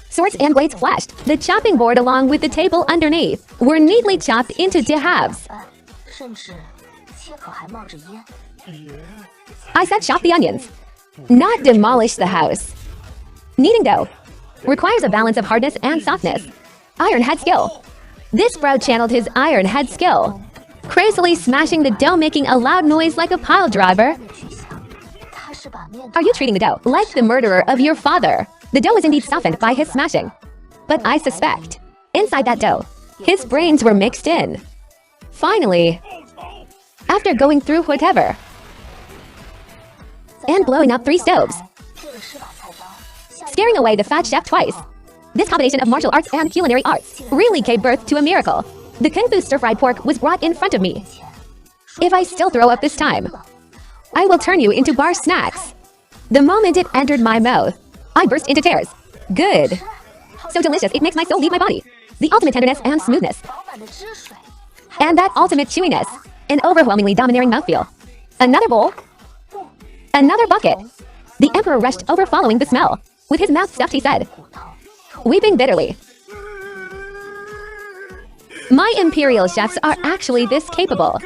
S1: Swords and blades flashed. The chopping board along with the table underneath were neatly chopped into halves. I said chop the onions, not demolish the house. Kneading dough requires a balance of hardness and softness. Iron head skill. This bro channeled his iron head skill, crazily smashing the dough, making a loud noise like a pile driver. Are you treating the dough like the murderer of your father? The dough was indeed softened by his smashing, but I suspect, inside that dough, his brains were mixed in. Finally, after going through whatever, and blowing up 3 stoves, scaring away the fat chef twice, this combination of martial arts and culinary arts really gave birth to a miracle. The Kung Fu stir-fried pork was brought in front of me. If I still throw up this time, I will turn you into bar snacks. The moment it entered my mouth, I burst into tears. Good. So delicious, it makes my soul leave my body. The ultimate tenderness and smoothness. And that ultimate chewiness. An overwhelmingly domineering mouthfeel. Another bowl. Another bucket. The emperor rushed over following the smell. With his mouth stuffed, he said, weeping bitterly, my imperial chefs are actually this capable.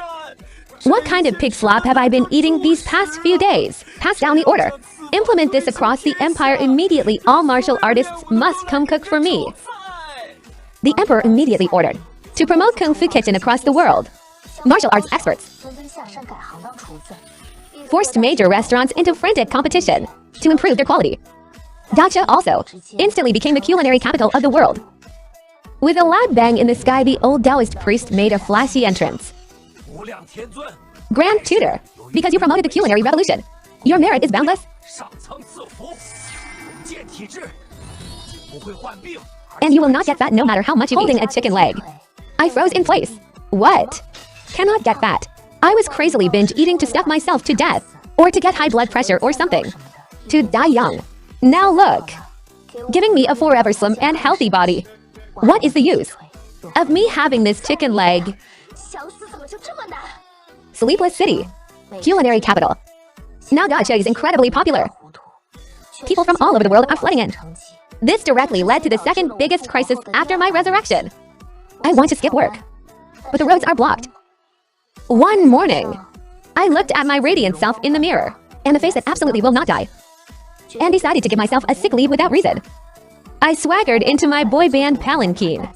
S1: What kind of pig slop have I been eating these past few days? Pass down the order. Implement this across the empire immediately. All martial artists must come cook for me. The emperor immediately ordered to promote Kung Fu Kitchen across the world. Martial arts experts forced major restaurants into frantic competition to improve their quality. Dacha also instantly became the culinary capital of the world. With a loud bang in the sky, the old Taoist priest made a flashy entrance. Grand Tutor, because you promoted the culinary revolution, your merit is boundless. And you will not get fat no matter how much you eat. Holding a chicken leg. I froze in place. What? Cannot get fat. I was crazily binge eating to stuff myself to death, or to get high blood pressure or something. To die young. Now look. Giving me a forever slim and healthy body. What is the use of me having this chicken leg? Sleepless city. Culinary capital. Now Dacha is incredibly popular. People from all over the world are flooding in. This directly led to the second biggest crisis after my resurrection. I want to skip work, but the roads are blocked. One morning, I looked at my radiant self in the mirror, and the face that absolutely will not die, and decided to give myself a sick leave without reason. I swaggered into my boy band palanquin,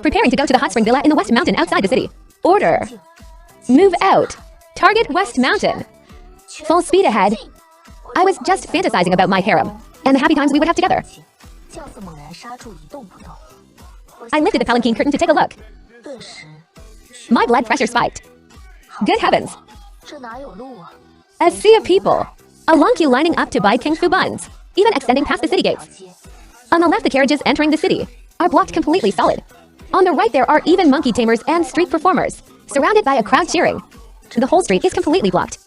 S1: preparing to go to the hot spring villa in the West Mountain outside the city. Order. Move out. Target West Mountain. Full speed ahead. I was just fantasizing about my harem, and the happy times we would have together. I lifted the palanquin curtain to take a look. My blood pressure spiked. Good heavens. A sea of people. A long queue lining up to buy Kung Fu buns, even extending past the city gates. On the left, the carriages entering the city are blocked completely solid. On the right, there are even monkey tamers and street performers, surrounded by a crowd cheering. The whole street is completely blocked.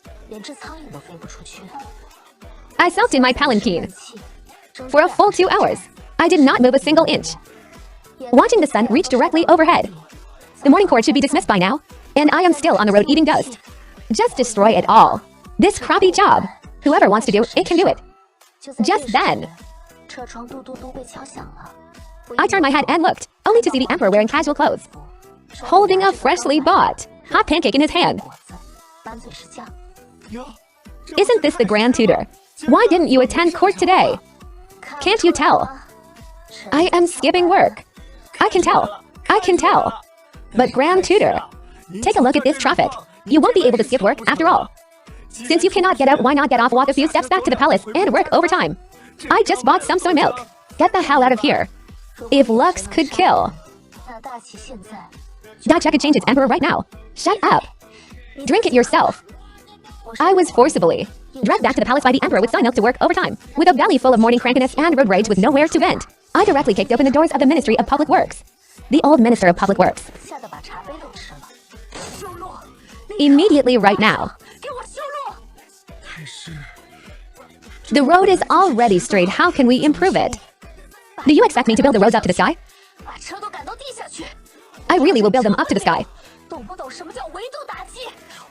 S1: I sulked in my palanquin. For a full 2 hours, I did not move a single inch. Watching the sun reach directly overhead. The morning court should be dismissed by now, and I am still on the road eating dust. Just destroy it all. This crappy job. Whoever wants to do it can do it. Just then, I turned my head and looked, only to see the emperor wearing casual clothes, holding a freshly bought hot pancake in his hand. Isn't this the Grand Tutor? Why didn't you attend court today? Can't you tell? I am skipping work. I can tell. I can tell. But Grand Tutor, take a look at this traffic. You won't be able to skip work after all. Since you cannot get out, why not get off, walk a few steps back to the palace, and work overtime? I just bought some soy milk. Get the hell out of here. If looks could kill. Dacha could change its emperor right now. Shut up. Drink it yourself. I was forcibly dragged back to the palace by the emperor with soy milk to work overtime. With a belly full of morning crankiness and road rage with nowhere to vent, I directly kicked open the doors of the Ministry of Public Works. The old Minister of Public Works. Immediately right now. The road is already straight. How can we improve it? Do you expect me to build the roads up to the sky? I really will build them up to the sky.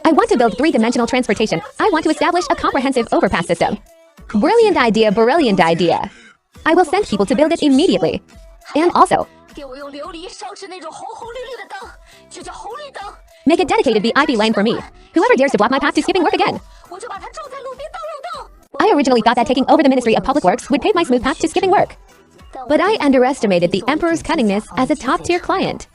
S1: I want to build three-dimensional transportation. I want to establish a comprehensive overpass system. Brilliant idea, brilliant idea. I will send people to build it immediately. And also, make a dedicated VIP lane for me. Whoever dares to block my path to skipping work again. I originally thought that taking over the Ministry of Public Works would pave my smooth path to skipping work. But I underestimated the Emperor's cunningness as a top-tier client.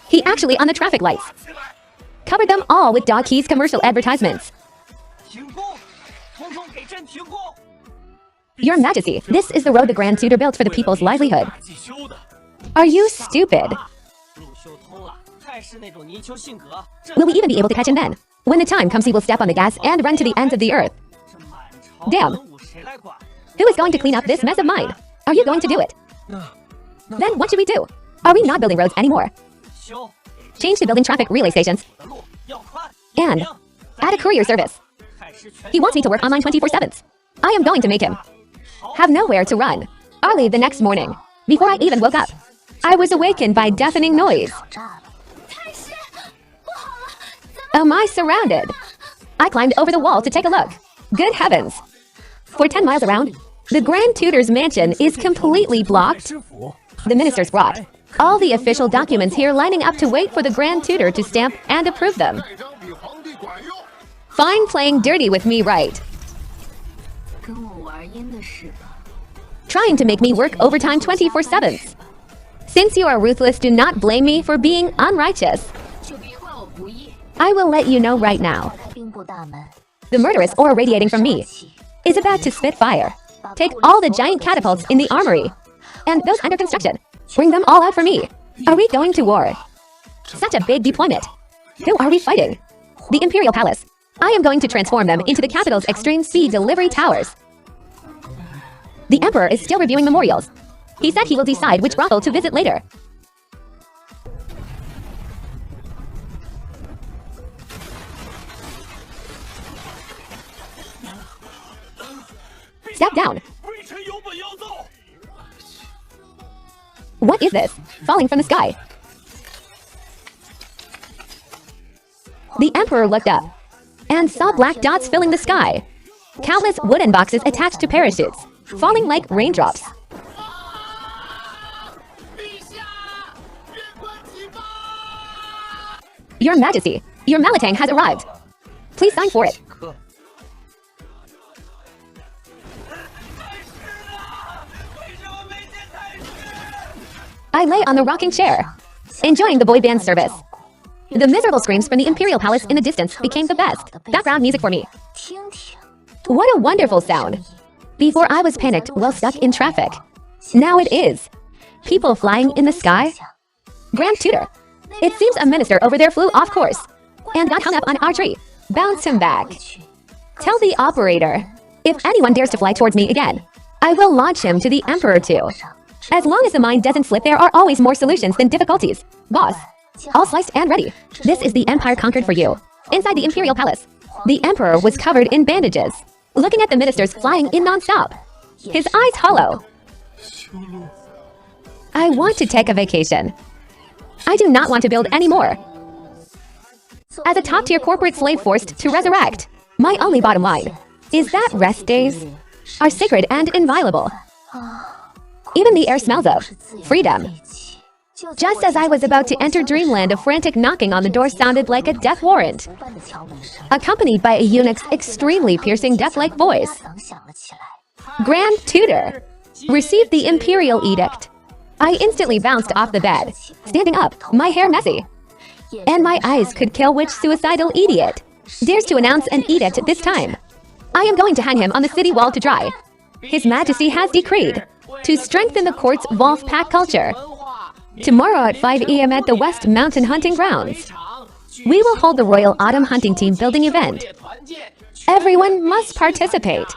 S1: He actually on the traffic lights covered them all with dog keys commercial advertisements. Your Majesty, this is the road the Grand Tutor built for the people's livelihood. Are you stupid? Will we even be able to catch him then? When the time comes, he will step on the gas and run to the ends of the earth. Damn. Who is going to clean up this mess of mine? Are you going to do it? Then what should we do? Are we not building roads anymore? Change to building traffic relay stations. And add a courier service. He wants me to work online 24/7. I am going to make him have nowhere to run. Early the next morning, before I even woke up, I was awakened by deafening noise. Am I surrounded? I climbed over the wall to take a look. Good heavens. For 10 miles around, the Grand Tutor's mansion is completely blocked. The ministers brought all the official documents here, lining up to wait for the Grand Tutor to stamp and approve them. Fine playing dirty with me, right? Trying to make me work overtime 24/7. Since you are ruthless, do not blame me for being unrighteous. I will let you know right now. The murderous aura radiating from me is about to spit fire. Take all the giant catapults in the armory and those under construction. Bring them all out for me. Are we going to war? Such a big deployment. Who are we fighting? The Imperial Palace. I am going to transform them into the capital's extreme speed delivery towers. The Emperor is still reviewing memorials. He said he will decide which brothel to visit later. Step down. What is this? Falling from the sky. The Emperor looked up and saw black dots filling the sky. Countless wooden boxes attached to parachutes, falling like raindrops. Your Majesty, your Malatang has arrived. Please sign for it. I lay on the rocking chair, enjoying the boy band service. The miserable screams from the Imperial Palace in the distance became the best background music for me. What a wonderful sound. Before I was panicked while stuck in traffic. Now it is. People flying in the sky. Grand Tutor. It seems a minister over there flew off course and got hung up on our tree. Bounce him back. Tell the operator, if anyone dares to fly towards me again, I will launch him to the Emperor too. As long as the mind doesn't slip, there are always more solutions than difficulties. Boss. All sliced and ready. This is the Empire conquered for you. Inside the Imperial Palace, the Emperor was covered in bandages, looking at the ministers flying in non-stop. His eyes hollow. I want to take a vacation. I do not want to build anymore. As a top-tier corporate slave forced to resurrect, my only bottom line is that rest days are sacred and inviolable. Even the air smells of freedom. Just as I was about to enter dreamland, a frantic knocking on the door sounded like a death warrant, accompanied by a eunuch's extremely piercing death-like voice. Grand Tutor, received the Imperial Edict. I instantly bounced off the bed, standing up, my hair messy. And my eyes could kill which suicidal idiot dares to announce an edict this time. I am going to hang him on the city wall to dry. His Majesty has decreed to strengthen the court's Wolf Pack culture. Tomorrow at 5 AM at the West Mountain Hunting Grounds, we will hold the Royal Autumn Hunting Team building event. Everyone must participate.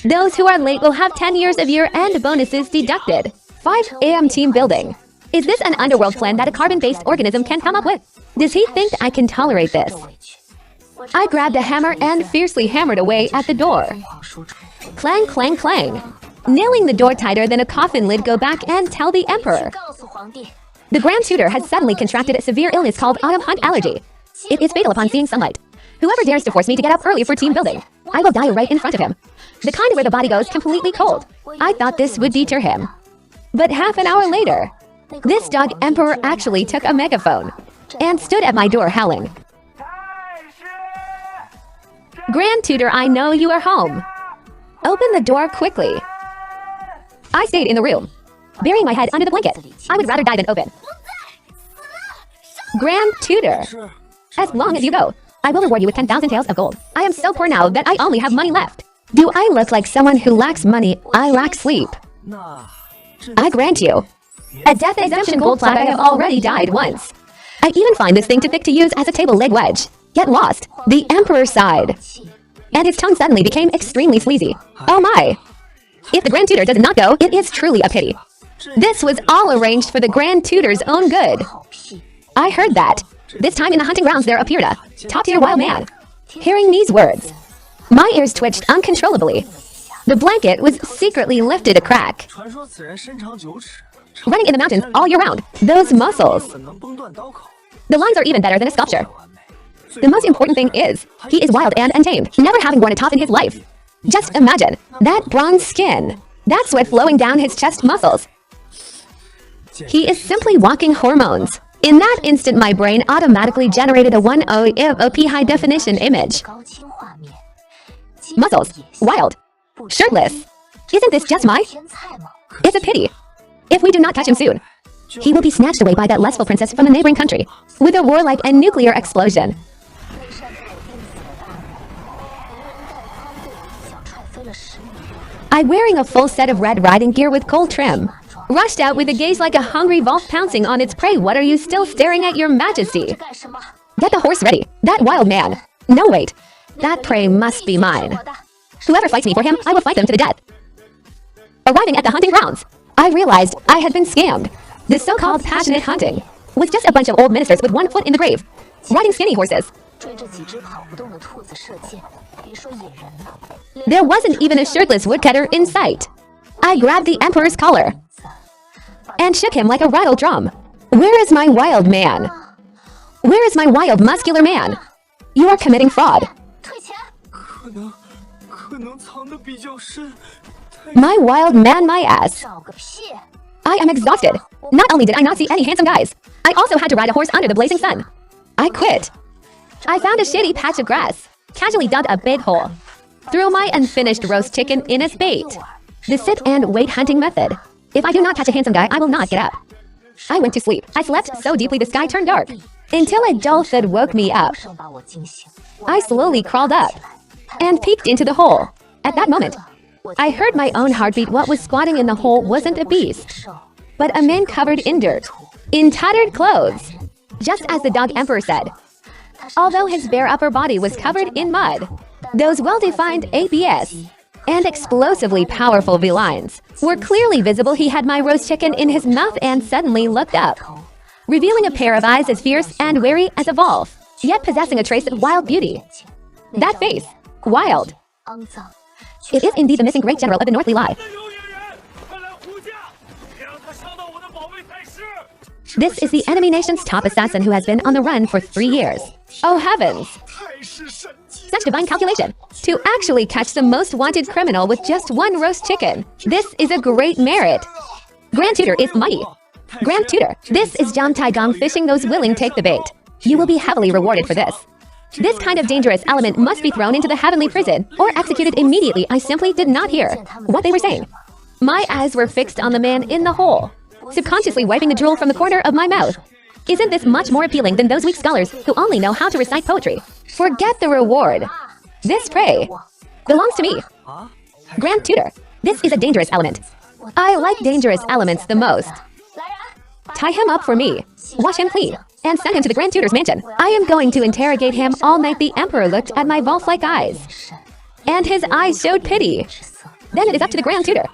S1: Those who are late will have 10 years of year-end bonuses deducted. 5 AM team building. Is this an underworld plan that a carbon-based organism can come up with? Does he think I can tolerate this? I grabbed a hammer and fiercely hammered away at the door. Clang, clang, clang. Nailing the door tighter than a coffin lid. Go back and tell the Emperor. The Grand Tutor has suddenly contracted a severe illness called autumn hunt allergy. It is fatal upon seeing sunlight. Whoever dares to force me to get up early for team building, I will die right in front of him. The kind where the body goes completely cold. I thought this would deter him. But half an hour later, this dog Emperor actually took a megaphone and stood at my door howling. Grand Tutor, I know you are home. Open the door quickly. I stayed in the room, burying my head under the blanket. I would rather die than open. Grand Tutor, as long as you go, I will reward you with 10,000 taels of gold. I am so poor now that I only have money left. Do I look like someone who lacks money? I lack sleep. I grant you a death exemption gold plaque. I have already died once. I even find this thing too thick to use as a table leg wedge. Get lost. The Emperor sighed, and his tongue suddenly became extremely sleazy. Oh my. If the Grand Tutor does not go, it is truly a pity. This was all arranged for the Grand Tutor's own good. I heard that. This time in the hunting grounds there appeared a top-tier wild man. Hearing these words, my ears twitched uncontrollably. The blanket was secretly lifted a crack. Running in the mountains all year round, those muscles. The lines are even better than a sculpture. The most important thing is, he is wild and untamed, never having worn a top in his life. Just imagine, that bronze skin, that sweat flowing down his chest muscles. He is simply walking hormones. In that instant, my brain automatically generated a 1080p high-definition image. Muscles, wild, shirtless. Isn't this just my? It's a pity. If we do not catch him soon, he will be snatched away by that lustful princess from a neighboring country, with a warlike and nuclear explosion. I'm wearing a full set of red riding gear with gold trim. Rushed out with a gaze like a hungry wolf pouncing on its prey. What are you still staring at, your majesty? Get the horse ready. That wild man. No, wait. That prey must be mine. Whoever fights me for him, I will fight them to the death. Arriving at the hunting grounds, I realized I had been scammed. This so-called passionate hunting was just a bunch of old ministers with one foot in the grave, riding skinny horses. There wasn't even a shirtless woodcutter in sight. I grabbed the emperor's collar and shook him like a rattle drum. Where is my wild man? Where is my wild muscular man? You are committing fraud. My wild man, my ass. I am exhausted. Not only did I not see any handsome guys, I also had to ride a horse under the blazing sun. I quit. I found a shitty patch of grass, casually dug a big hole, threw my unfinished roast chicken in as bait. The sit and wait hunting method. If I do not catch a handsome guy, I will not get up. I went to sleep. I slept so deeply the sky turned dark, until a dull thud woke me up. I slowly crawled up and peeked into the hole. At that moment, I heard my own heartbeat. What was squatting in the hole wasn't a beast, but a man covered in dirt, in tattered clothes, just as the dog emperor said. Although his bare upper body was covered in mud, those well-defined ABS and explosively powerful V-lines were clearly visible. He had my roast chicken in his mouth and suddenly looked up, revealing a pair of eyes as fierce and wary as a wolf, yet possessing a trace of wild beauty. That face, wild. It is indeed the missing great general of the North Li. This is the enemy nation's top assassin who has been on the run for 3 years. Oh heavens! Such divine calculation. To actually catch the most wanted criminal with just one roast chicken. This is a great merit. Grand Tutor is mighty. Grand Tutor, this is Jam Tai Gong fishing those willing take the bait. You will be heavily rewarded for this. This kind of dangerous element must be thrown into the heavenly prison or executed immediately. I simply did not hear what they were saying. My eyes were fixed on the man in the hole, subconsciously wiping the drool from the corner of my mouth. Isn't this much more appealing than those weak scholars who only know how to recite poetry? Forget the reward. This prey belongs to me. Grand Tutor, this is a dangerous element. I like dangerous elements the most. Tie him up for me, wash him clean, and send him to the Grand Tutor's mansion. I am going to interrogate him all night. The emperor looked at my wolf-like eyes, and his eyes showed pity. Then it is up to the Grand Tutor.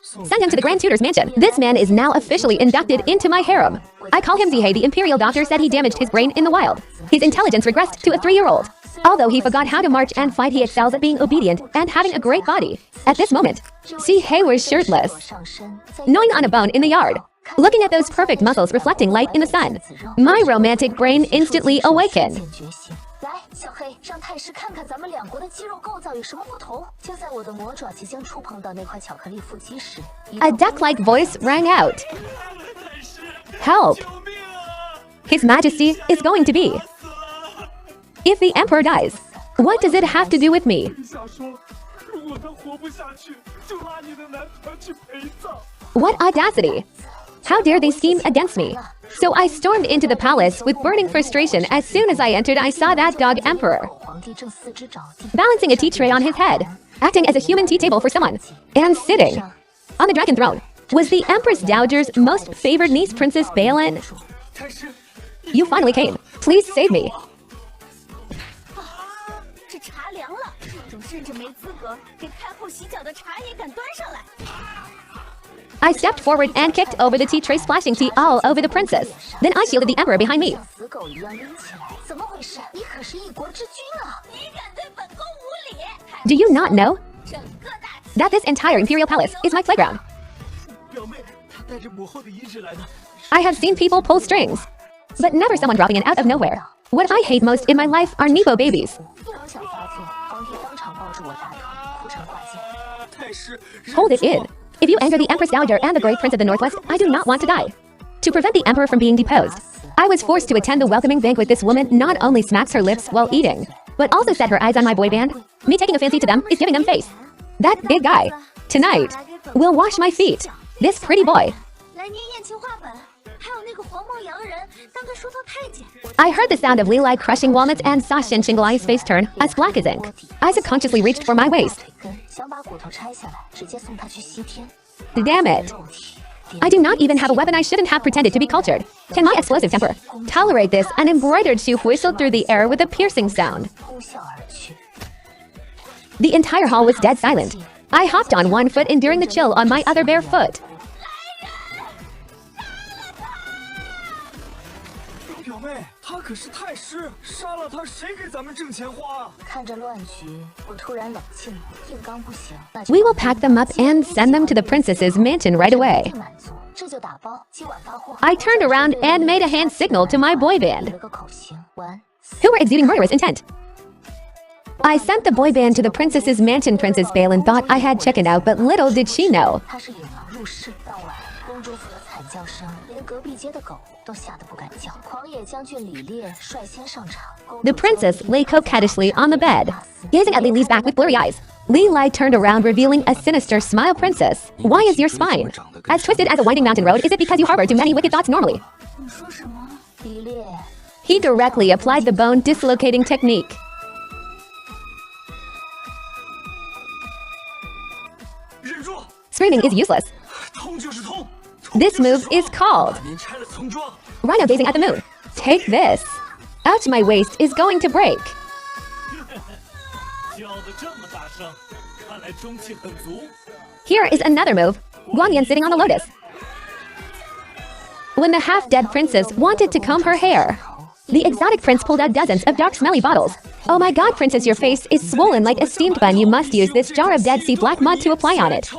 S1: Send him to the Grand Tutor's mansion. This man is now officially inducted into my harem. I call him Zihei. The imperial doctor said he damaged his brain in the wild. His intelligence regressed to a 3-year-old. Although he forgot how to march and fight, he excels at being obedient and having a great body. At this moment, Zihei was shirtless, gnawing on a bone in the yard, looking at those perfect muscles reflecting light in the sun. My romantic brain instantly awakened. A duck-like voice rang out. Help! His Majesty is going to be. If the Emperor dies, what does it have to do with me? What audacity! How dare they scheme against me? So I stormed into the palace with burning frustration. As soon as I entered, I saw that dog emperor balancing a tea tray on his head, acting as a human tea table for someone, and sitting on the dragon throne was the Empress Dowager's most favored niece, Princess Balin. You finally came. Please save me. I stepped forward and kicked over the tea tray, splashing tea all over the princess. Then I shielded the emperor behind me. Do you not know that this entire imperial palace is my playground? I have seen people pull strings, but never someone dropping in out of nowhere. What I hate most in my life are Nepo babies. Hold it in. If you anger the Empress Dowager and the Great Prince of the Northwest, I do not want to die. To prevent the Emperor from being deposed, I was forced to attend the welcoming banquet. This woman not only smacks her lips while eating, but also set her eyes on my boy band. Me taking a fancy to them is giving them face. That big guy. Tonight, will wash my feet. This pretty boy. I heard the sound of Lilai crushing walnuts and saw Shin Chinglai's face turn as black as ink. I subconsciously reached for my waist. Damn it. I do not even have a weapon. I shouldn't have pretended to be cultured. Can my explosive temper tolerate this? An embroidered shoe whistled through the air with a piercing sound. The entire hall was dead silent. I hopped on one foot, enduring the chill on my other bare foot. We will pack them up and send them to the princess's mansion right away. I turned around and made a hand signal to my boy band, who were exuding murderous intent. I sent the boy band to the princess's mansion. Princess Balin thought I had chickened out, but little did she know. The princess lay coquettishly on the bed, gazing at Li Li's back with blurry eyes. Li Li turned around, revealing a sinister smile. Princess, why is your spine as twisted as a winding mountain road? Is it because you harbor too many wicked thoughts normally? He directly applied the bone dislocating technique. Screaming is useless. This move is called Rhino gazing at the moon. Take this. Ouch, my waist is going to break. Here is another move. Guanyan sitting on the lotus. When the half-dead princess wanted to comb her hair, the exotic prince pulled out dozens of dark smelly bottles. Oh my god, princess, your face is swollen like a steamed bun. You must use this jar of Dead Sea black mud to apply on it.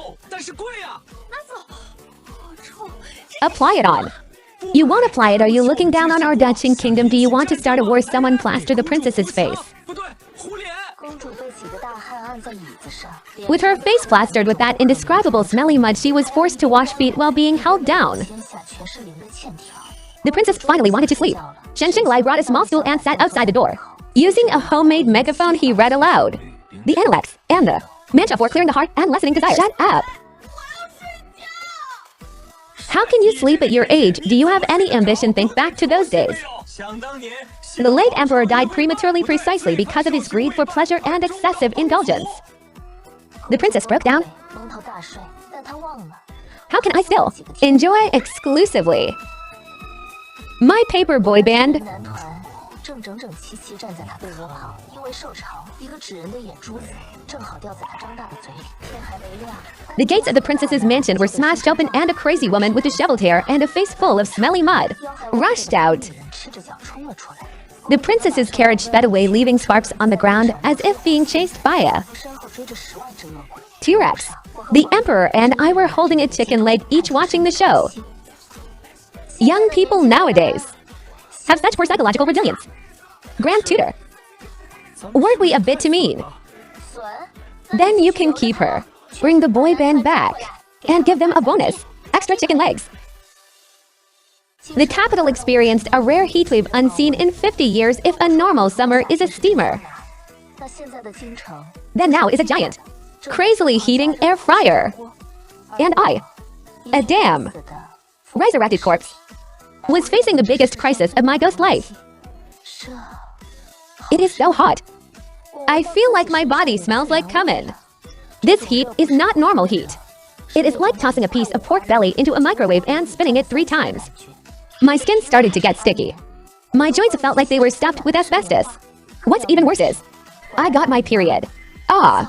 S1: Apply it on. You won't apply it. Are you looking down on our Dutching kingdom? Do you want to start a war? Someone plaster the princess's face. With her face plastered with that indescribable smelly mud, she was forced to wash feet while being held down. The princess finally wanted to sleep. Shen Qinglai brought a small stool and sat outside the door. Using a homemade megaphone, he read aloud the intellects and the mantra for clearing the heart and lessening desires. Shut up! How can you sleep at your age? Do you have any ambition? Think back to those days. The late emperor died prematurely precisely because of his greed for pleasure and excessive indulgence. The princess broke down. How can I still enjoy exclusively my paper boy band? The gates of the princess's mansion were smashed open and a crazy woman with disheveled hair and a face full of smelly mud rushed out. The princess's carriage sped away, leaving sparks on the ground as if being chased by a T-Rex. The emperor and I were holding a chicken leg each, watching the show. Young people nowadays have such poor psychological resilience. Grand tutor. Weren't we a bit too mean? Then you can keep her. Bring the boy band back and give them a bonus. Extra chicken legs. The capital experienced a rare heatwave unseen in 50 years. If a normal summer is a steamer, then now is a giant, crazily heating air fryer. And I, a damn resurrected corpse, was facing the biggest crisis of my ghost life. It is so hot. I feel like my body smells like cumin. This heat is not normal heat. It is like tossing a piece of pork belly into a microwave and spinning it 3 times. My skin started to get sticky. My joints felt like they were stuffed with asbestos. What's even worse is, I got my period. Ah.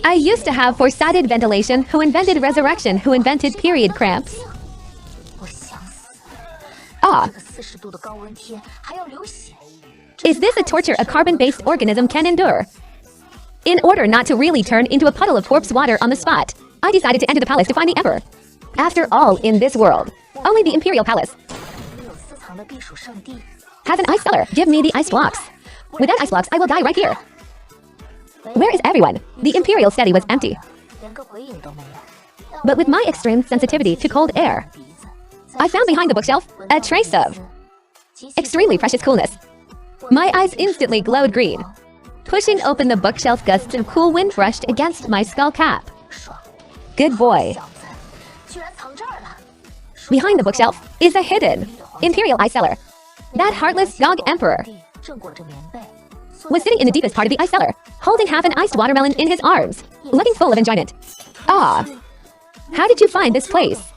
S1: I used to have foresighted ventilation. Who invented resurrection? Who invented period cramps? Ah. Is this a torture a carbon-based organism can endure? In order not to really turn into a puddle of corpse water on the spot, I decided to enter the palace to find the emperor. After all, in this world, only the imperial palace Has an ice cellar. Give me the ice blocks. Without ice blocks, I will die right here. Where is everyone? The Imperial City was empty. But with my extreme sensitivity to cold air, I found behind the bookshelf a trace of extremely precious coolness. My eyes instantly glowed green. Pushing open the bookshelf, gusts of cool wind brushed against my skull cap. Good boy. Behind the bookshelf is a hidden Imperial ice cellar. That heartless dog emperor was sitting in the deepest part of the ice cellar, holding half an iced watermelon in his arms, looking full of enjoyment. Ah, how did you find this place?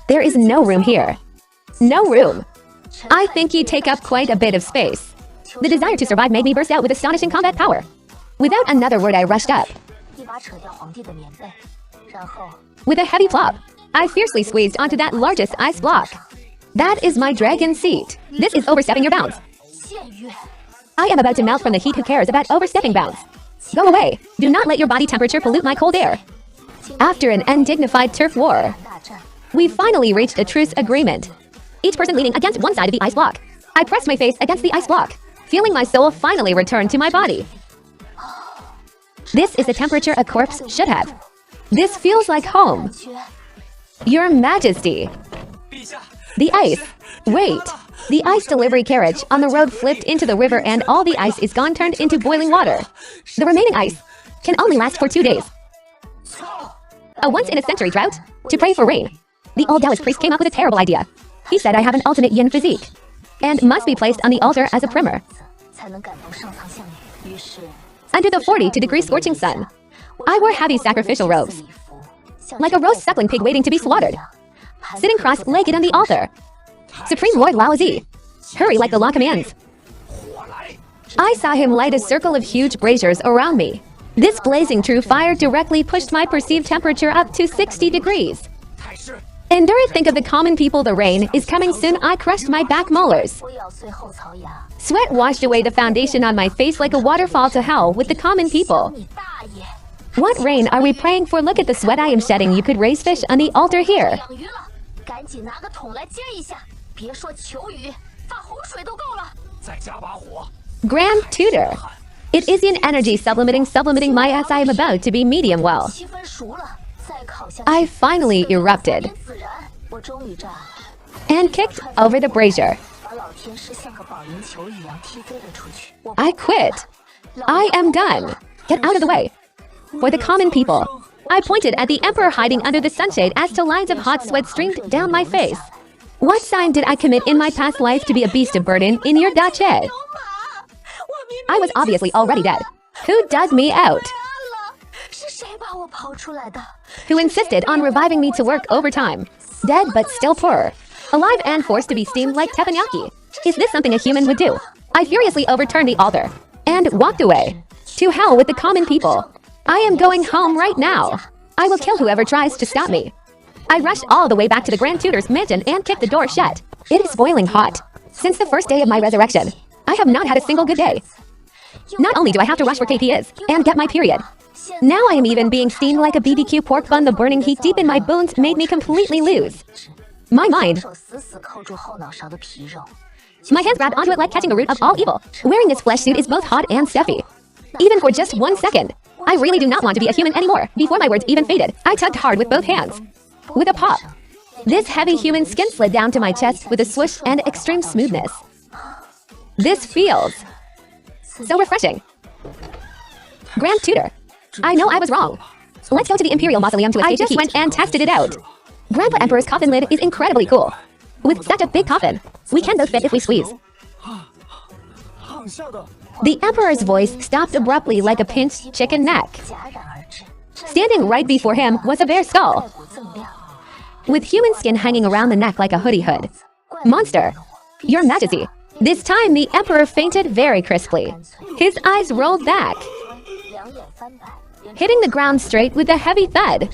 S1: There is no room here. No room. I think you take up quite a bit of space. The desire to survive made me burst out with astonishing combat power. Without another word, I rushed up. With a heavy plop, I fiercely squeezed onto that largest ice block. That is my dragon seat. This is overstepping your bounds. I am about to melt from the heat. Who cares about overstepping bounds? Go away. Do not let your body temperature pollute my cold air. After an undignified turf war, we finally reached a truce agreement. Each person leaning against one side of the ice block. I pressed my face against the ice block, feeling my soul finally return to my body. This is the temperature a corpse should have. This feels like home. Your Majesty. The ice. Wait. The ice delivery carriage on the road flipped into the river and all the ice is gone, turned into boiling water. The remaining ice can only last for 2 days. A once-in-a-century drought? To pray for rain. The old Taoist priest came up with a terrible idea. He said I have an ultimate yin physique and must be placed on the altar as a primer. Under the 42-degree scorching sun, I wore heavy sacrificial robes, like a roast suckling pig waiting to be slaughtered, sitting cross-legged on the altar. Supreme Lord Laozi, hurry like the law commands. I saw him light a circle of huge braziers around me. This blazing true fire directly pushed my perceived temperature up to 60 degrees. Endure it. Think of the common people. The rain is coming soon. I crushed my back molars. Sweat washed away the foundation on my face like a waterfall. To hell with the common people. What rain are we praying for? Look at the sweat I am shedding. You could raise fish on the altar here. Grand Tutor. It is an energy sublimating my ass. I am about to be medium well. I finally erupted and kicked over the brazier. I quit. I am done. Get out of the way. For the common people, I pointed at the emperor hiding under the sunshade as to lines of hot sweat streamed down my face. What sign did I commit in my past life to be a beast of burden in your dache? I was obviously already dead. Who dug me out? Who insisted on reviving me to work overtime? Dead but still poor. Alive and forced to be steamed like teppanyaki. Is this something a human would do? I furiously overturned the altar and walked away. To hell with the common people. I am going home right now. I will kill whoever tries to stop me. I rushed all the way back to the Grand Tutor's mansion and kicked the door shut. It is boiling hot. Since the first day of my resurrection, I have not had a single good day. Not only do I have to rush where KP is and get my period, now I am even being steamed like a BBQ pork bun. The burning heat deep in my bones made me completely lose my mind. My hands grabbed onto it like catching the root of all evil. Wearing this flesh suit is both hot and stuffy. Even for just 1 second, I really do not want to be a human anymore. Before my words even faded, I tugged hard with both hands. With a pop, this heavy human skin slid down to my chest with a swoosh and extreme smoothness. This feels so refreshing. Grand Tutor, I know I was wrong. Let's go to the Imperial Mausoleum to escape the heat. I just went and tested it out. Grandpa Emperor's coffin lid is incredibly cool. With such a big coffin, we can both fit if we squeeze. The Emperor's voice stopped abruptly like a pinched chicken neck. Standing right before him was a bear skull, with human skin hanging around the neck like a hoodie hood. Monster, Your Majesty. This time the Emperor fainted very crisply. His eyes rolled back, hitting the ground straight with a heavy thud.